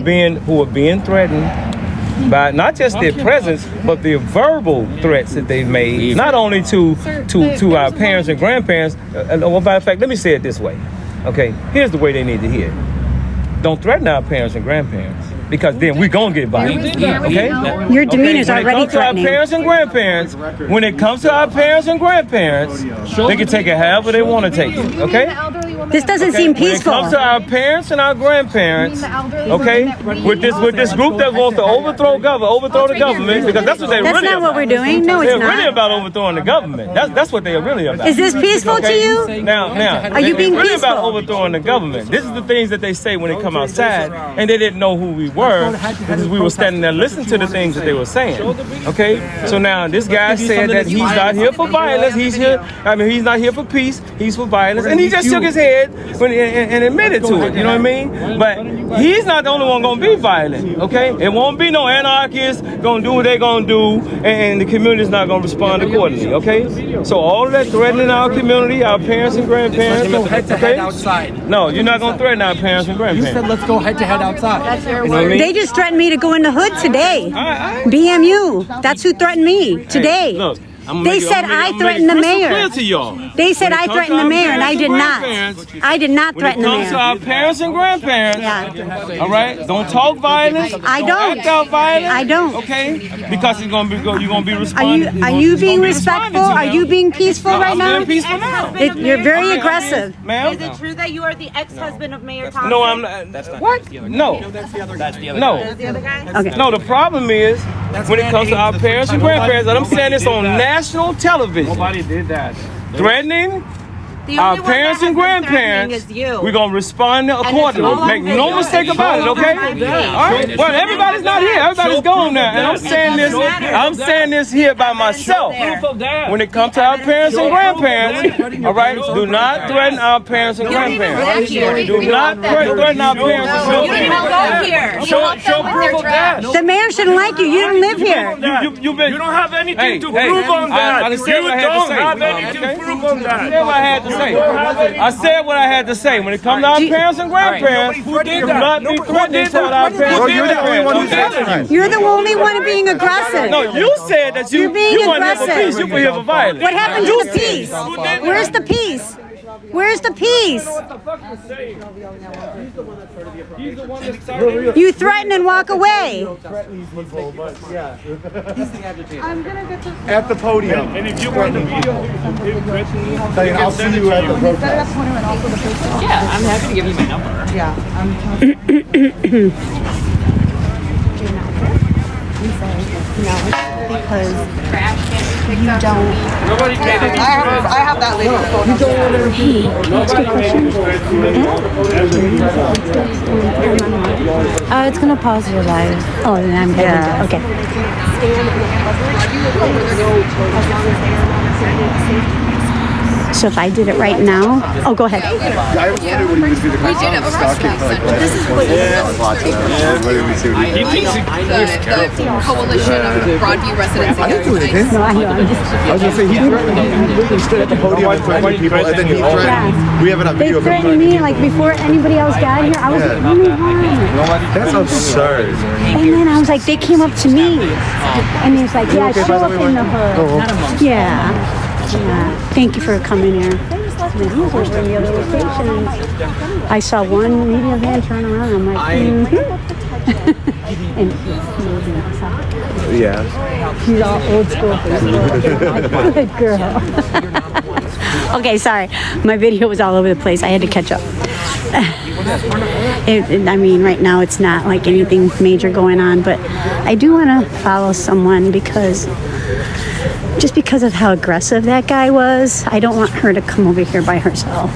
being threatened by not just their presence, but the verbal threats that they've made, not only to our parents and grandparents. Well, matter of fact, let me say it this way. Okay, here's the way they need to hear it. Don't threaten our parents and grandparents, because then we're going to get violent. Okay? Your demeanor is already threatening. When it comes to our parents and grandparents, they can take it however they want to take it. Okay? This doesn't seem peaceful. When it comes to our parents and our grandparents, okay, with this group that wants to overthrow the government, because that's what they're really about. That's not what we're doing. No, it's they're not. They're really about overthrowing the government. That's what they're really about. Is this peaceful to you? Now, are you being they're really peaceful? about overthrowing the government. This is the things that they say when they come outside, and they didn't know who we were because we were standing there listening to the things that they were saying. Okay, so now this guy said that he's not here for violence. He's not here for peace. He's for violence, and he just shook his head and admitted to it. You know what I mean? But he's not the only one gonna be violent. Okay, it won't be no anarchists gonna do what they're gonna do, and the community's not gonna respond accordingly. Okay, so all of that threatening our community, our parents and grandparents. Let's go head to head outside. No, you're not gonna threaten our parents and grandparents. You said let's go head to head outside. You know what I mean? They just threatened me to go in the hood today. BMU. That's who threatened me today. Hey, look, they said I threatened the mayor. They said I threatened the mayor, and I did not. I did not threaten the mayor. When it comes to our parents and grandparents, all right, don't talk violence. I don't. Act out violence. I don't. Okay, because you're gonna be responding. Are you being respectful? Are you being peaceful right now? I'm being peaceful now. You're very aggressive. Ma'am? Is it true that you are the ex-husband of Mayor Thompson? No, I'm not. What? No. That's the other guy? Okay. No, the problem is when it comes to our parents and grandparents, and I'm saying this on national television. Nobody did that. Threatening our parents and grandparents, we're going to respond accordingly. Make no mistake about it, okay? All right? Well, everybody's not here. Everybody's gone now. And I'm saying this here by myself. When it comes to our parents and grandparents, all right, do not threaten our parents and grandparents. Do not threaten our parents and grandparents. Show proof of that. The mayor shouldn't like you. You don't live here. You don't have anything to prove on that. You don't have anything to prove on that. I said what I had to say. When it comes to our parents and grandparents, who did do that? not be threatening toward our parents and grandparents. You're the only one being aggressive. No, you said that you weren't here for peace. You were here for violence. What happened to the peace? Where's the peace? Where's the peace? You threaten and walk away. At the podium. And if you want the video, I'll see you at the protest. Yeah, I'm happy to give you my number. Because you don't. I have that later. It's gonna pause your live. Oh, then I'm good. Yeah. Okay. So if I did it right now, oh, go ahead. I was wondering what he was doing. We did it over This is what the coalition of Broadview residents. I didn't do anything. No, I know. I'm just. I was gonna say he literally stood at the podium and threatened people, and then he threatened. We have a They video of him threatened me like before anybody else got here. I was like, oh my God. That's absurd. And then I was like, they came up to me, and he was like, yeah, show up in the hood. Yeah. Thank you for coming here. These are the other locations. I saw one media van turn around. I'm like, and Yeah. she's all old school. Good girl. Okay, sorry. My video was all over the place. I had to catch up. I mean, right now it's not like anything major going on, but I do want to follow someone because just because of how aggressive that guy was, I don't want her to come over here by herself.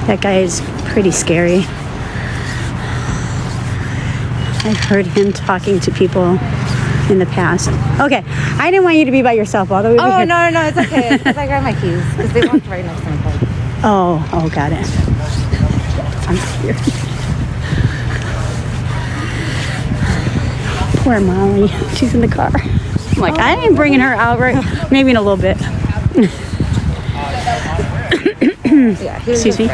That guy is pretty scary. I heard him talking to people in the past. Okay, I didn't want you to be by yourself all the way over Oh, here. no, it's okay. Because I grabbed my keys. Because they walked right next to my car. Oh, got it. I'm here. Poor Molly. She's in the car. I'm like, I ain't bringing her out right. Maybe in a little bit. Excuse me.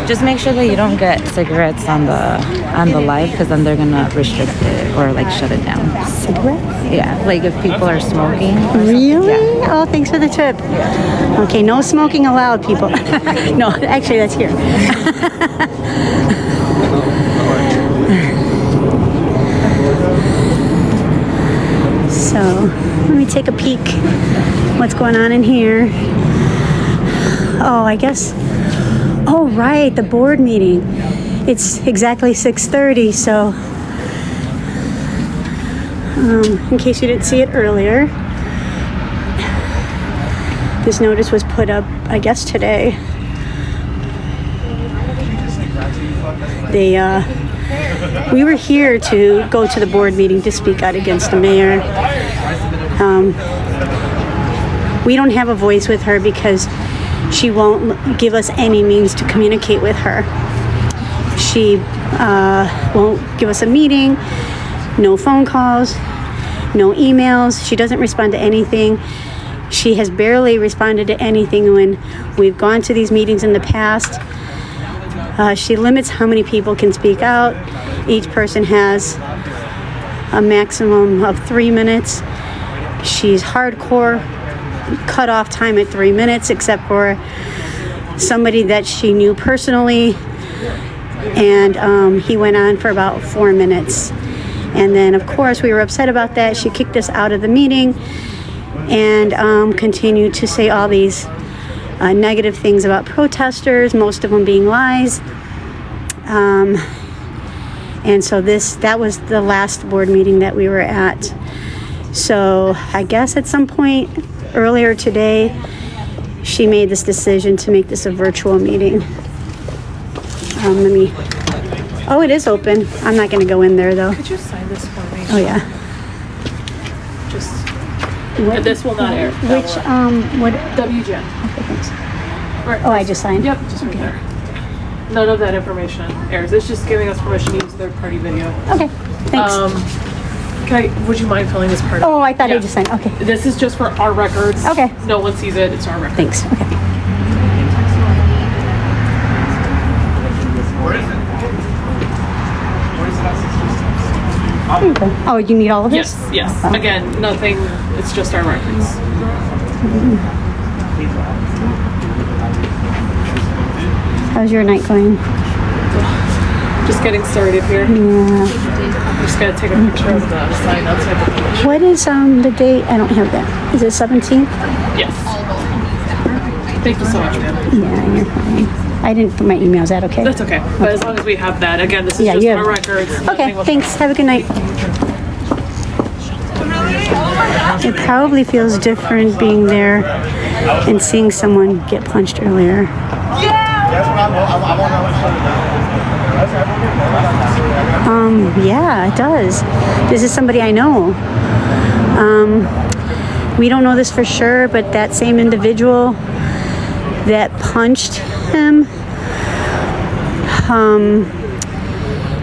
Just make sure that you don't get cigarettes on the live, because then they're gonna restrict it or like shut it down. Cigarettes? Yeah, like if people are smoking. Really? Yeah. Oh, thanks for the tip. Yeah. Okay, no smoking allowed, people. No, actually, that's here. So, let me take a peek. What's going on in here? Oh, I guess. Oh, right, the board meeting. It's exactly 6:30, so in case you didn't see it earlier, this notice was put up, I guess, today. We were here to go to the board meeting to speak out against the mayor. We don't have a voice with her because she won't give us any means to communicate with her. She won't give us a meeting, no phone calls, no emails. She doesn't respond to anything. She has barely responded to anything when we've gone to these meetings in the past. She limits how many people can speak out. Each person has a maximum of 3 minutes. She's hardcore, cut off time at 3 minutes, except for somebody that she knew personally, and he went on for about 4 minutes. And then, of course, we were upset about that. She kicked us out of the meeting and continued to say all these negative things about protesters, most of them being lies. And so that was the last board meeting that we were at. So I guess at some point earlier today, she made this decision to make this a virtual meeting. Oh, it is open. I'm not going to go in there though. Could you sign this for me? Oh yeah. Just. This will not air. Which, what? WGN. Okay, thanks. Right. Oh, I just signed? Yep, just right there. None of that information airs. It's just giving us permission to use third-party video. Okay, thanks. Would you mind filling this part out? Oh, I thought I just signed. Okay. This is just for our records. Okay. No one sees it. It's our records. Thanks. Okay. Okay. Oh, you need all of this? Yes. Oh. Again, nothing. It's just our records. How's your night going? Just getting started here. Yeah. I'm just gonna take a picture of the sign outside the page. What is the date? I don't have that. Is it 17th? Yes. Thank you so much, ma'am. Yeah, you're fine. I didn't put my email. Is that okay? That's okay. But as long as we have that, again, this is Yeah, just you our have- records. Okay, thanks. Have a good night. It probably feels different being there and seeing someone get punched earlier. Yeah, it does. This is somebody I know. We don't know this for sure, but that same individual that punched him,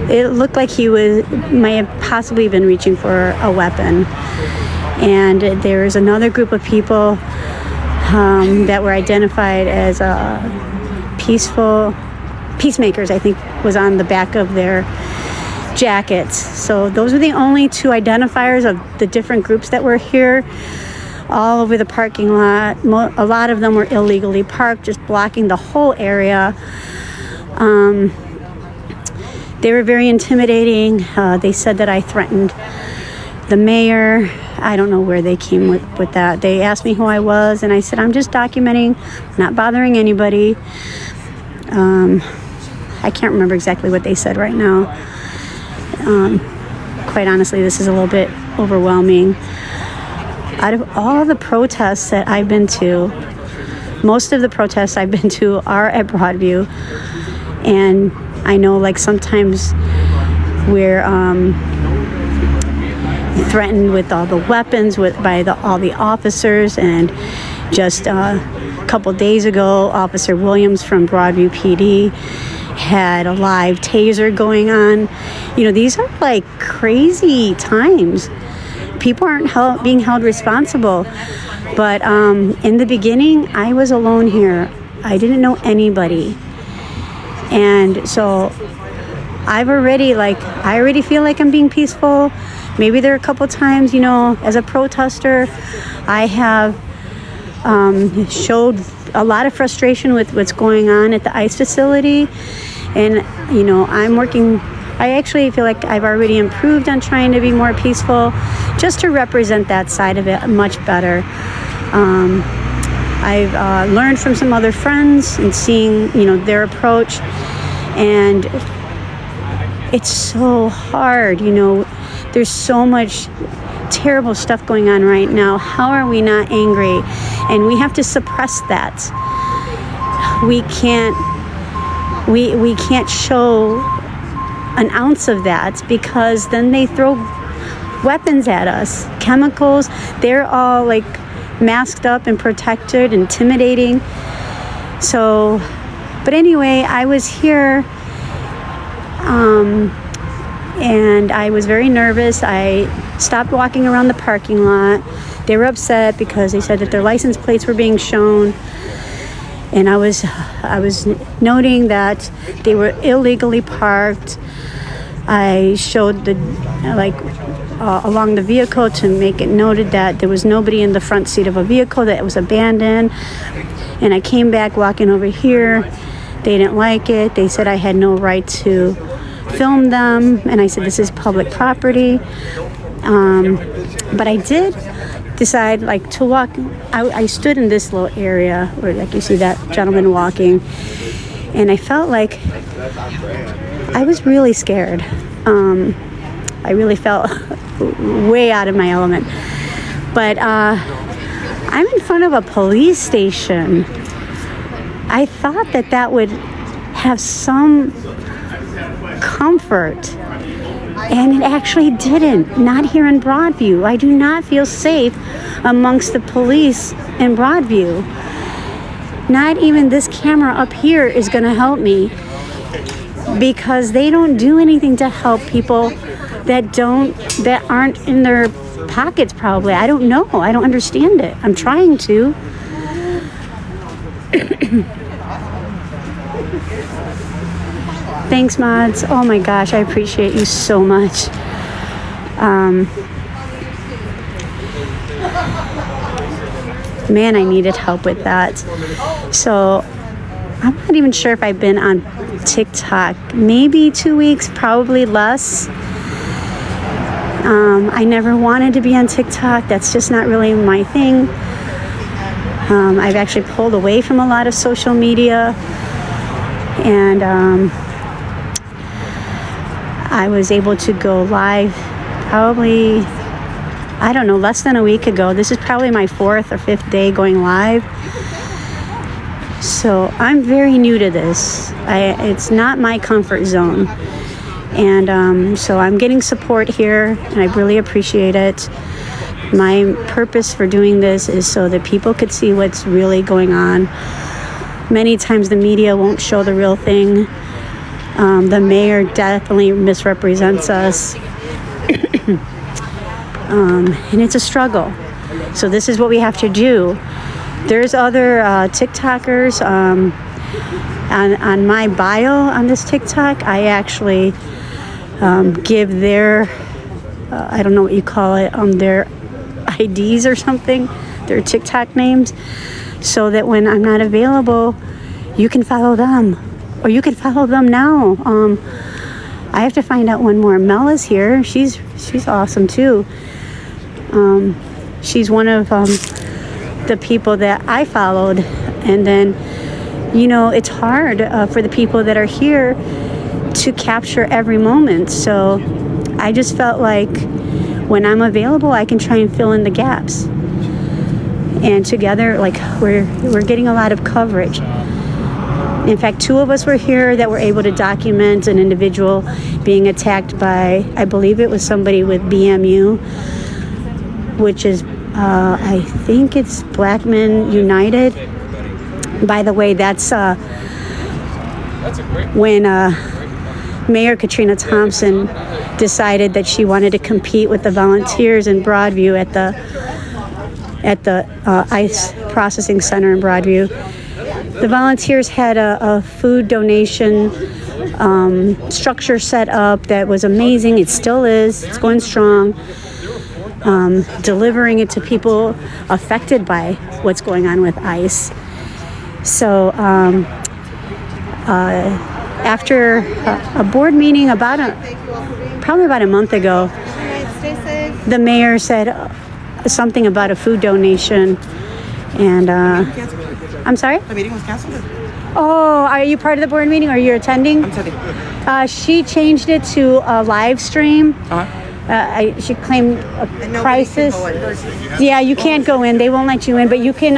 it looked like he might have possibly been reaching for a weapon. And there's another group of people that were identified as peacemakers, I think was on the back of their jackets. So those were the only two identifiers of the different groups that were here all over the parking lot. A lot of them were illegally parked, just blocking the whole area. They were very intimidating. They said that I threatened the mayor. I don't know where they came with that. They asked me who I was, and I said, I'm just documenting, not bothering anybody. I can't remember exactly what they said right now. Quite honestly, this is a little bit overwhelming. Out of all the protests that I've been to, most of the protests I've been to are at Broadview, and I know like sometimes we're threatened with all the weapons by all the officers, and just a couple days ago, Officer Williams from Broadview PD had a live taser going on. You know, these are like crazy times. People aren't being held responsible. But in the beginning, I was alone here. I didn't know anybody. And so I already feel like I'm being peaceful. Maybe there are a couple times, you know, as a protester, I have showed a lot of frustration with what's going on at the ICE facility. And, you know, I actually feel like I've already improved on trying to be more peaceful, just to represent that side of it much better. I've learned from some other friends and seeing, you know, their approach. And it's so hard, you know, there's so much terrible stuff going on right now. How are we not angry? And we have to suppress that. We can't show an ounce of that, because then they throw weapons at us, chemicals. They're all like masked up and protected, intimidating. So, but anyway, I was here and I was very nervous. I stopped walking around the parking lot. They were upset because they said that their license plates were being shown, and I was noting that they were illegally parked. I showed along the vehicle to make it noted that there was nobody in the front seat of a vehicle, that it was abandoned. And I came back walking over here. They didn't like it. They said I had no right to film them, and I said this is public property. But I did decide to walk. I stood in this little area where you see that gentleman walking, and I felt like I was really scared. I really felt way out of my element. But I'm in front of a police station. I thought that would have some comfort, and it actually didn't. Not here in Broadview. I do not feel safe amongst the police in Broadview. Not even this camera up here is going to help me, because they don't do anything to help people that aren't in their pockets. Probably. I don't know. I don't understand it. I'm trying to. Thanks, mods. Oh my gosh, I appreciate you so much. Man, I needed help with that. So I'm not even sure if I've been on TikTok. Maybe 2 weeks, probably less. I never wanted to be on TikTok. That's just not really my thing. I've actually pulled away from a lot of social media, and I was able to go live probably, I don't know, less than a week ago. This is probably my 4th or 5th day going live. So I'm very new to this. It's not my comfort zone. And so I'm getting support here, and I really appreciate it. My purpose for doing this is so that people could see what's really going on. Many times the media won't show the real thing. The mayor definitely misrepresents us. And it's a struggle. So this is what we have to do. There's other TikTokers. On my bio on this TikTok, I actually give their, I don't know what you call it, their IDs or something, their TikTok names, so that when I'm not available, you can follow them, or you can follow them now. I have to find out one more. Mel is here. She's awesome too. She's one of the people that I followed, and then it's hard for the people that are here to capture every moment. So I just felt like when I'm available, I can try and fill in the gaps. And together, we're getting a lot of coverage. In fact, 2 of us were here that were able to document an individual being attacked by, I believe it was somebody with BMU, which is, I think it's Black Men United. By the way, that's when Mayor Katrina Thompson decided that she wanted to compete with the volunteers in Broadview at the ICE processing center in Broadview. The volunteers had a food donation structure set up that was amazing. It still is. It's going strong. Delivering it to people affected by what's going on with ICE. So after a board meeting probably about a month ago, the mayor said something about a food donation, and I'm sorry? The meeting was canceled? Oh, are you part of the board meeting, or you're attending? I'm attending. She changed it to a live stream. She claimed a crisis. Yeah, you can't go in. They won't let you in, but you can.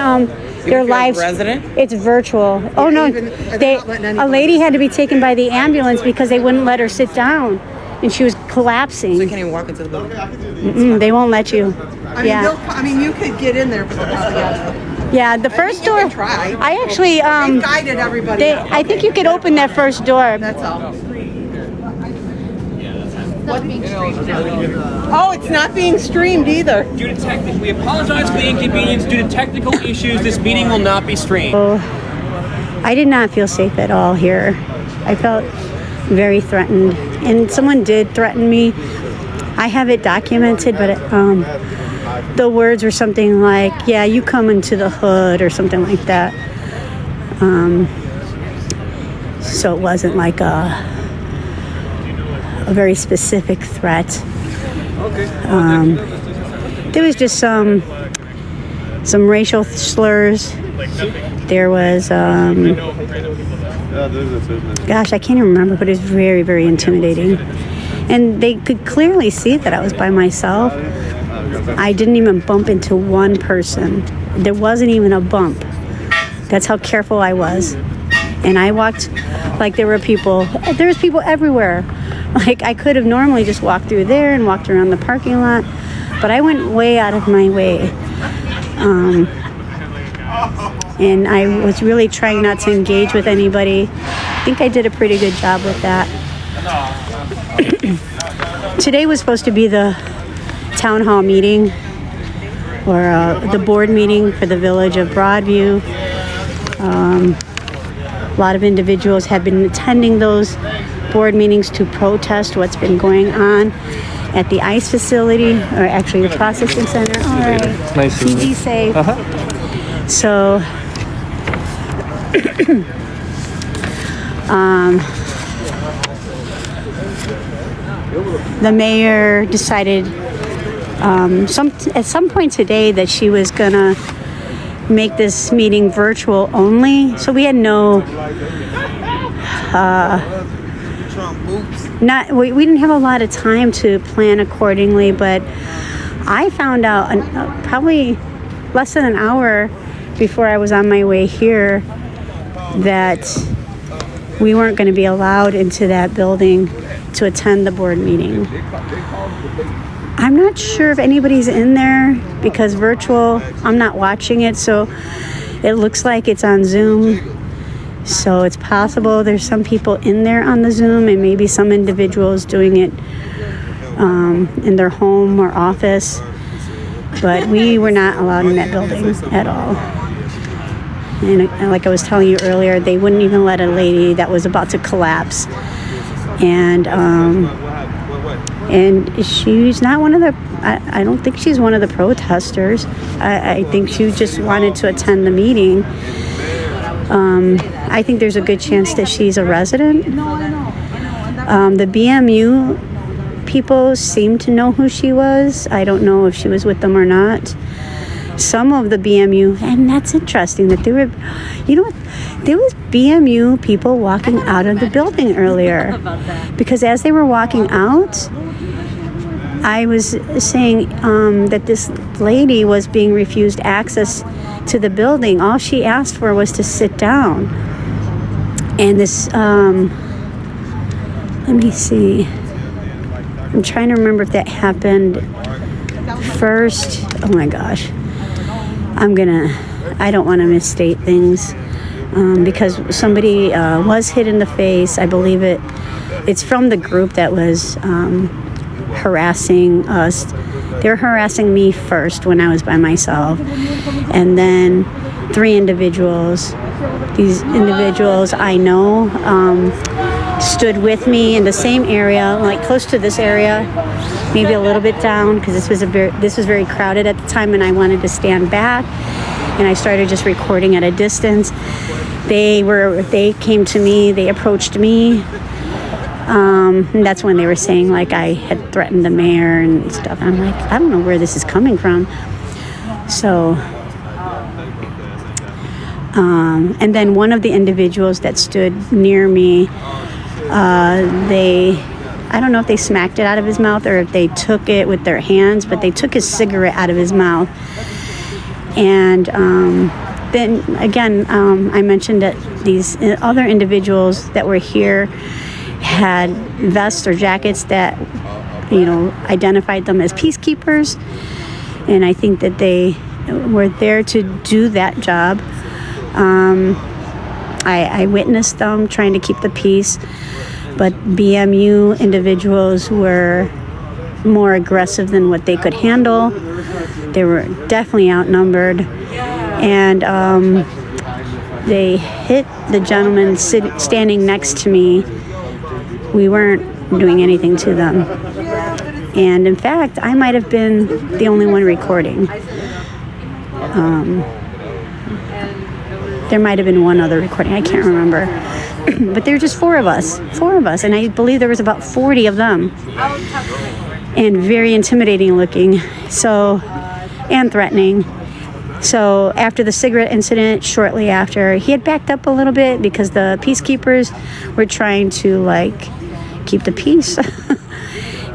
They're live. Resident? It's virtual. Oh no, a lady had to be taken by the ambulance because they wouldn't let her sit down, and she was collapsing. So you can't even walk into the building? They won't let you. I mean, you could get in there, but they'll probably have to. Yeah, the first door. You can try. I actually They've guided everybody. I think you could open that first door. That's all. Oh, it's not being streamed either. We apologize for the inconvenience. Due to technical issues, this meeting will not be streamed. Oh, I did not feel safe at all here. I felt very threatened, and someone did threaten me. I have it documented, but the words were something like, "Yeah, you come into the hood," or something like that. So it wasn't like a very specific threat. There was just some racial slurs. There was, gosh, I can't even remember, but it was very, very intimidating. And they could clearly see that I was by myself. I didn't even bump into one person. There wasn't even a bump. That's how careful I was. And I walked like there was people everywhere. Like I could have normally just walked through there and walked around the parking lot, but I went way out of my way. And I was really trying not to engage with anybody. I think I did a pretty good job with that. Today was supposed to be the town hall meeting, or the board meeting for the village of Broadview. A lot of individuals have been attending those board meetings to protest what's been going on at the ICE facility, or actually the processing center. All right. Nice to meet you. Be safe. So, the mayor decided at some point today that she was gonna make this meeting virtual only. So we had no, we didn't have a lot of time to plan accordingly, but I found out probably less than an hour before I was on my way here that we weren't going to be allowed into that building to attend the board meeting. I'm not sure if anybody's in there because virtual, I'm not watching it, so it looks like it's on Zoom. So it's possible there's some people in there on the Zoom, and maybe some individuals doing it in their home or office. But we were not allowed in that building at all. And like I was telling you earlier, they wouldn't even let a lady that was about to collapse. And she's not one of the, I don't think she's one of the protesters. I think she just wanted to attend the meeting. I think there's a good chance that she's a resident. The BMU people seem to know who she was. I don't know if she was with them or not. Some of the BMU, and that's interesting that there were, you know what, there was BMU people walking out of the building earlier. Because as they were walking out, I was saying that this lady was being refused access to the building. All she asked for was to sit down. And this, let me see. I'm trying to remember if that happened first. Oh my gosh. I don't want to misstate things because somebody was hit in the face. I believe it's from the group that was harassing us. They were harassing me first when I was by myself. And then 3 individuals. These individuals I know stood with me in the same area, like close to this area, maybe a little bit down, because this was very crowded at the time, and I wanted to stand back. And I started just recording at a distance. They came to me, they approached me. And that's when they were saying like I had threatened the mayor and stuff. And I'm like, I don't know where this is coming from. So, and then one of the individuals that stood near me, I don't know if they smacked it out of his mouth or if they took it with their hands, but they took his cigarette out of his mouth. And then again, I mentioned that these other individuals that were here had vests or jackets that, identified them as peacekeepers. And I think that they were there to do that job. I witnessed them trying to keep the peace, but BMU individuals were more aggressive than what they could handle. They were definitely outnumbered, and they hit the gentleman standing next to me. We weren't doing anything to them, and in fact, I might have been the only one recording. There might have been one other recording, I can't remember. But there were just four of us, and I believe there was about 40 of them. And very intimidating looking, and threatening. So after the cigarette incident, shortly after, he had backed up a little bit because the peacekeepers were trying to keep the peace.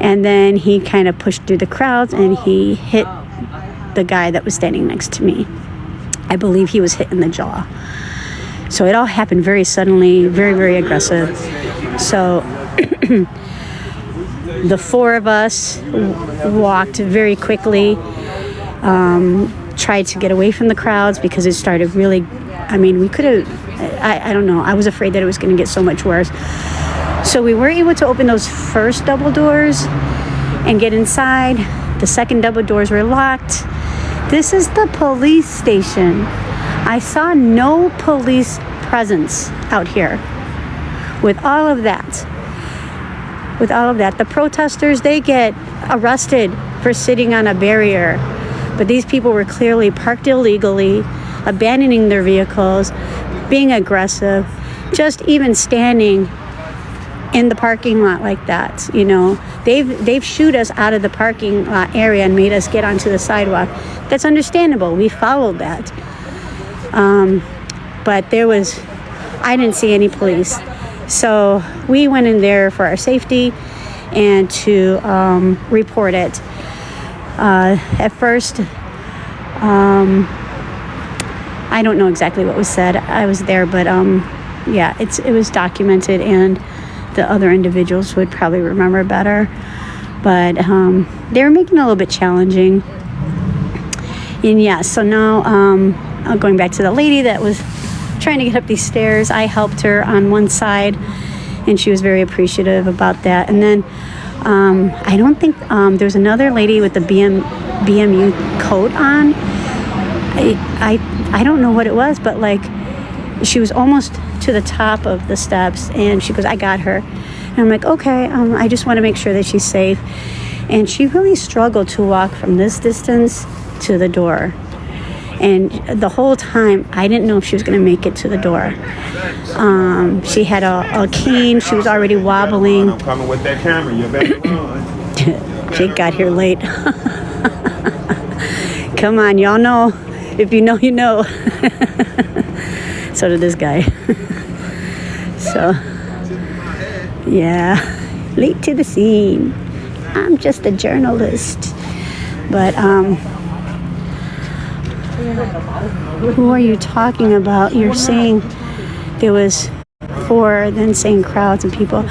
And then he kind of pushed through the crowds and he hit the guy that was standing next to me. I believe he was hit in the jaw. So it all happened very suddenly, very, very aggressive. So the 4 of us walked very quickly, tried to get away from the crowds because it started really, we could have, I don't know, I was afraid that it was going to get so much worse. So we were able to open those first double doors and get inside. The second double doors were locked. This is the police station. I saw no police presence out here. With all of that, the protesters, they get arrested for sitting on a barrier. But these people were clearly parked illegally, abandoning their vehicles, being aggressive, just even standing in the parking lot like that. They've shooed us out of the parking lot area and made us get onto the sidewalk. That's understandable. We followed that. But I didn't see any police. So we went in there for our safety and to report it. At first, I don't know exactly what was said. I was there, but it was documented, and the other individuals would probably remember better. But they were making it a little bit challenging. And so now going back to the lady that was trying to get up these stairs, I helped her on one side, and she was very appreciative about that. And then I don't think there's another lady with the BMU coat on. I don't know what it was, but she was almost to the top of the steps, and she goes, "I got her." And I'm like, okay, I just want to make sure that she's safe. And she really struggled to walk from this distance to the door. And the whole time, I didn't know if she was going to make it to the door. She had a cane. She was already wobbling. I'm coming with that camera. You better run. Jake got here late. Come on, y'all know. If you know, you know. So did this guy. So, late to the scene. I'm just a journalist. But, who are you talking about? You're saying there was 4, then saying crowds and people.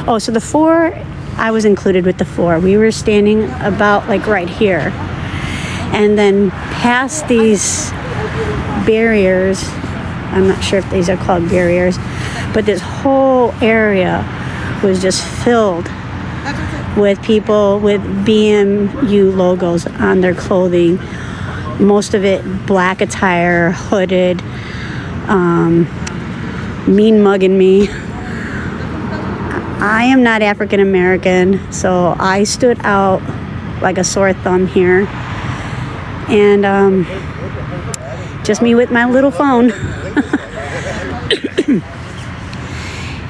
Oh, so the 4, I was included with the 4. We were standing about like right here. And then past these barriers, I'm not sure if these are called barriers, but this whole area was just filled with people with BMU logos on their clothing. Most of it black attire, hooded, mean mugging me. I am not African American, so I stood out like a sore thumb here. And just me with my little phone.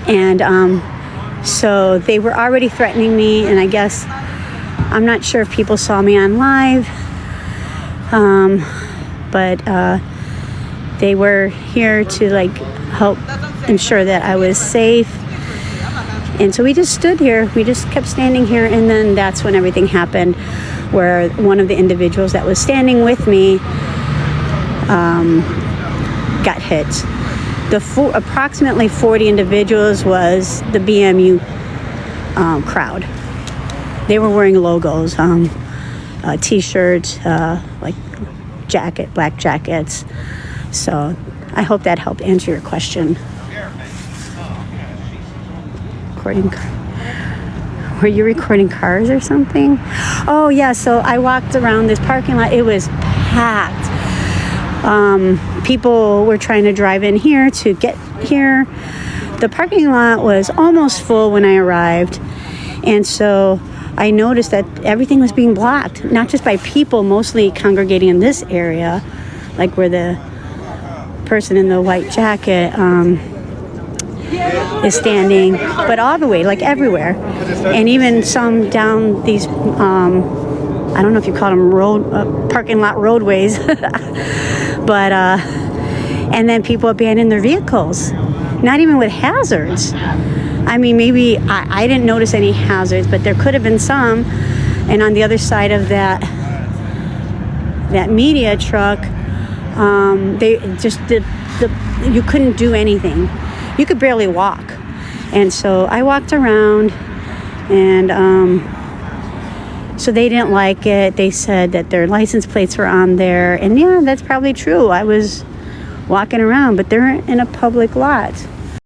And so they were already threatening me, and I guess, I'm not sure if people saw me on live, but they were here to like help ensure that I was safe. And so we just stood here, we just kept standing here, and then that's when everything happened, where one of the individuals that was standing with me got hit. Approximately 40 individuals was the BMU crowd. They were wearing logos, t-shirts, like black jackets. So I hope that helped answer your question. Were you recording cars or something? Oh yeah, so I walked around this parking lot. It was packed. People were trying to drive in here to get here. The parking lot was almost full when I arrived. And so I noticed that everything was being blocked, not just by people mostly congregating in this area, like where the person in the white jacket is standing, but all the way, like everywhere. And even some down these, I don't know if you call them parking lot roadways, but, and then people abandoning their vehicles, not even with hazards. I mean, maybe I didn't notice any hazards, but there could have been some. And on the other side of that media truck, they just did you couldn't do anything. You could barely walk. And so I walked around, and so they didn't like it. They said that their license plates were on there. And yeah, that's probably true. I was walking around, but they're in a public lot.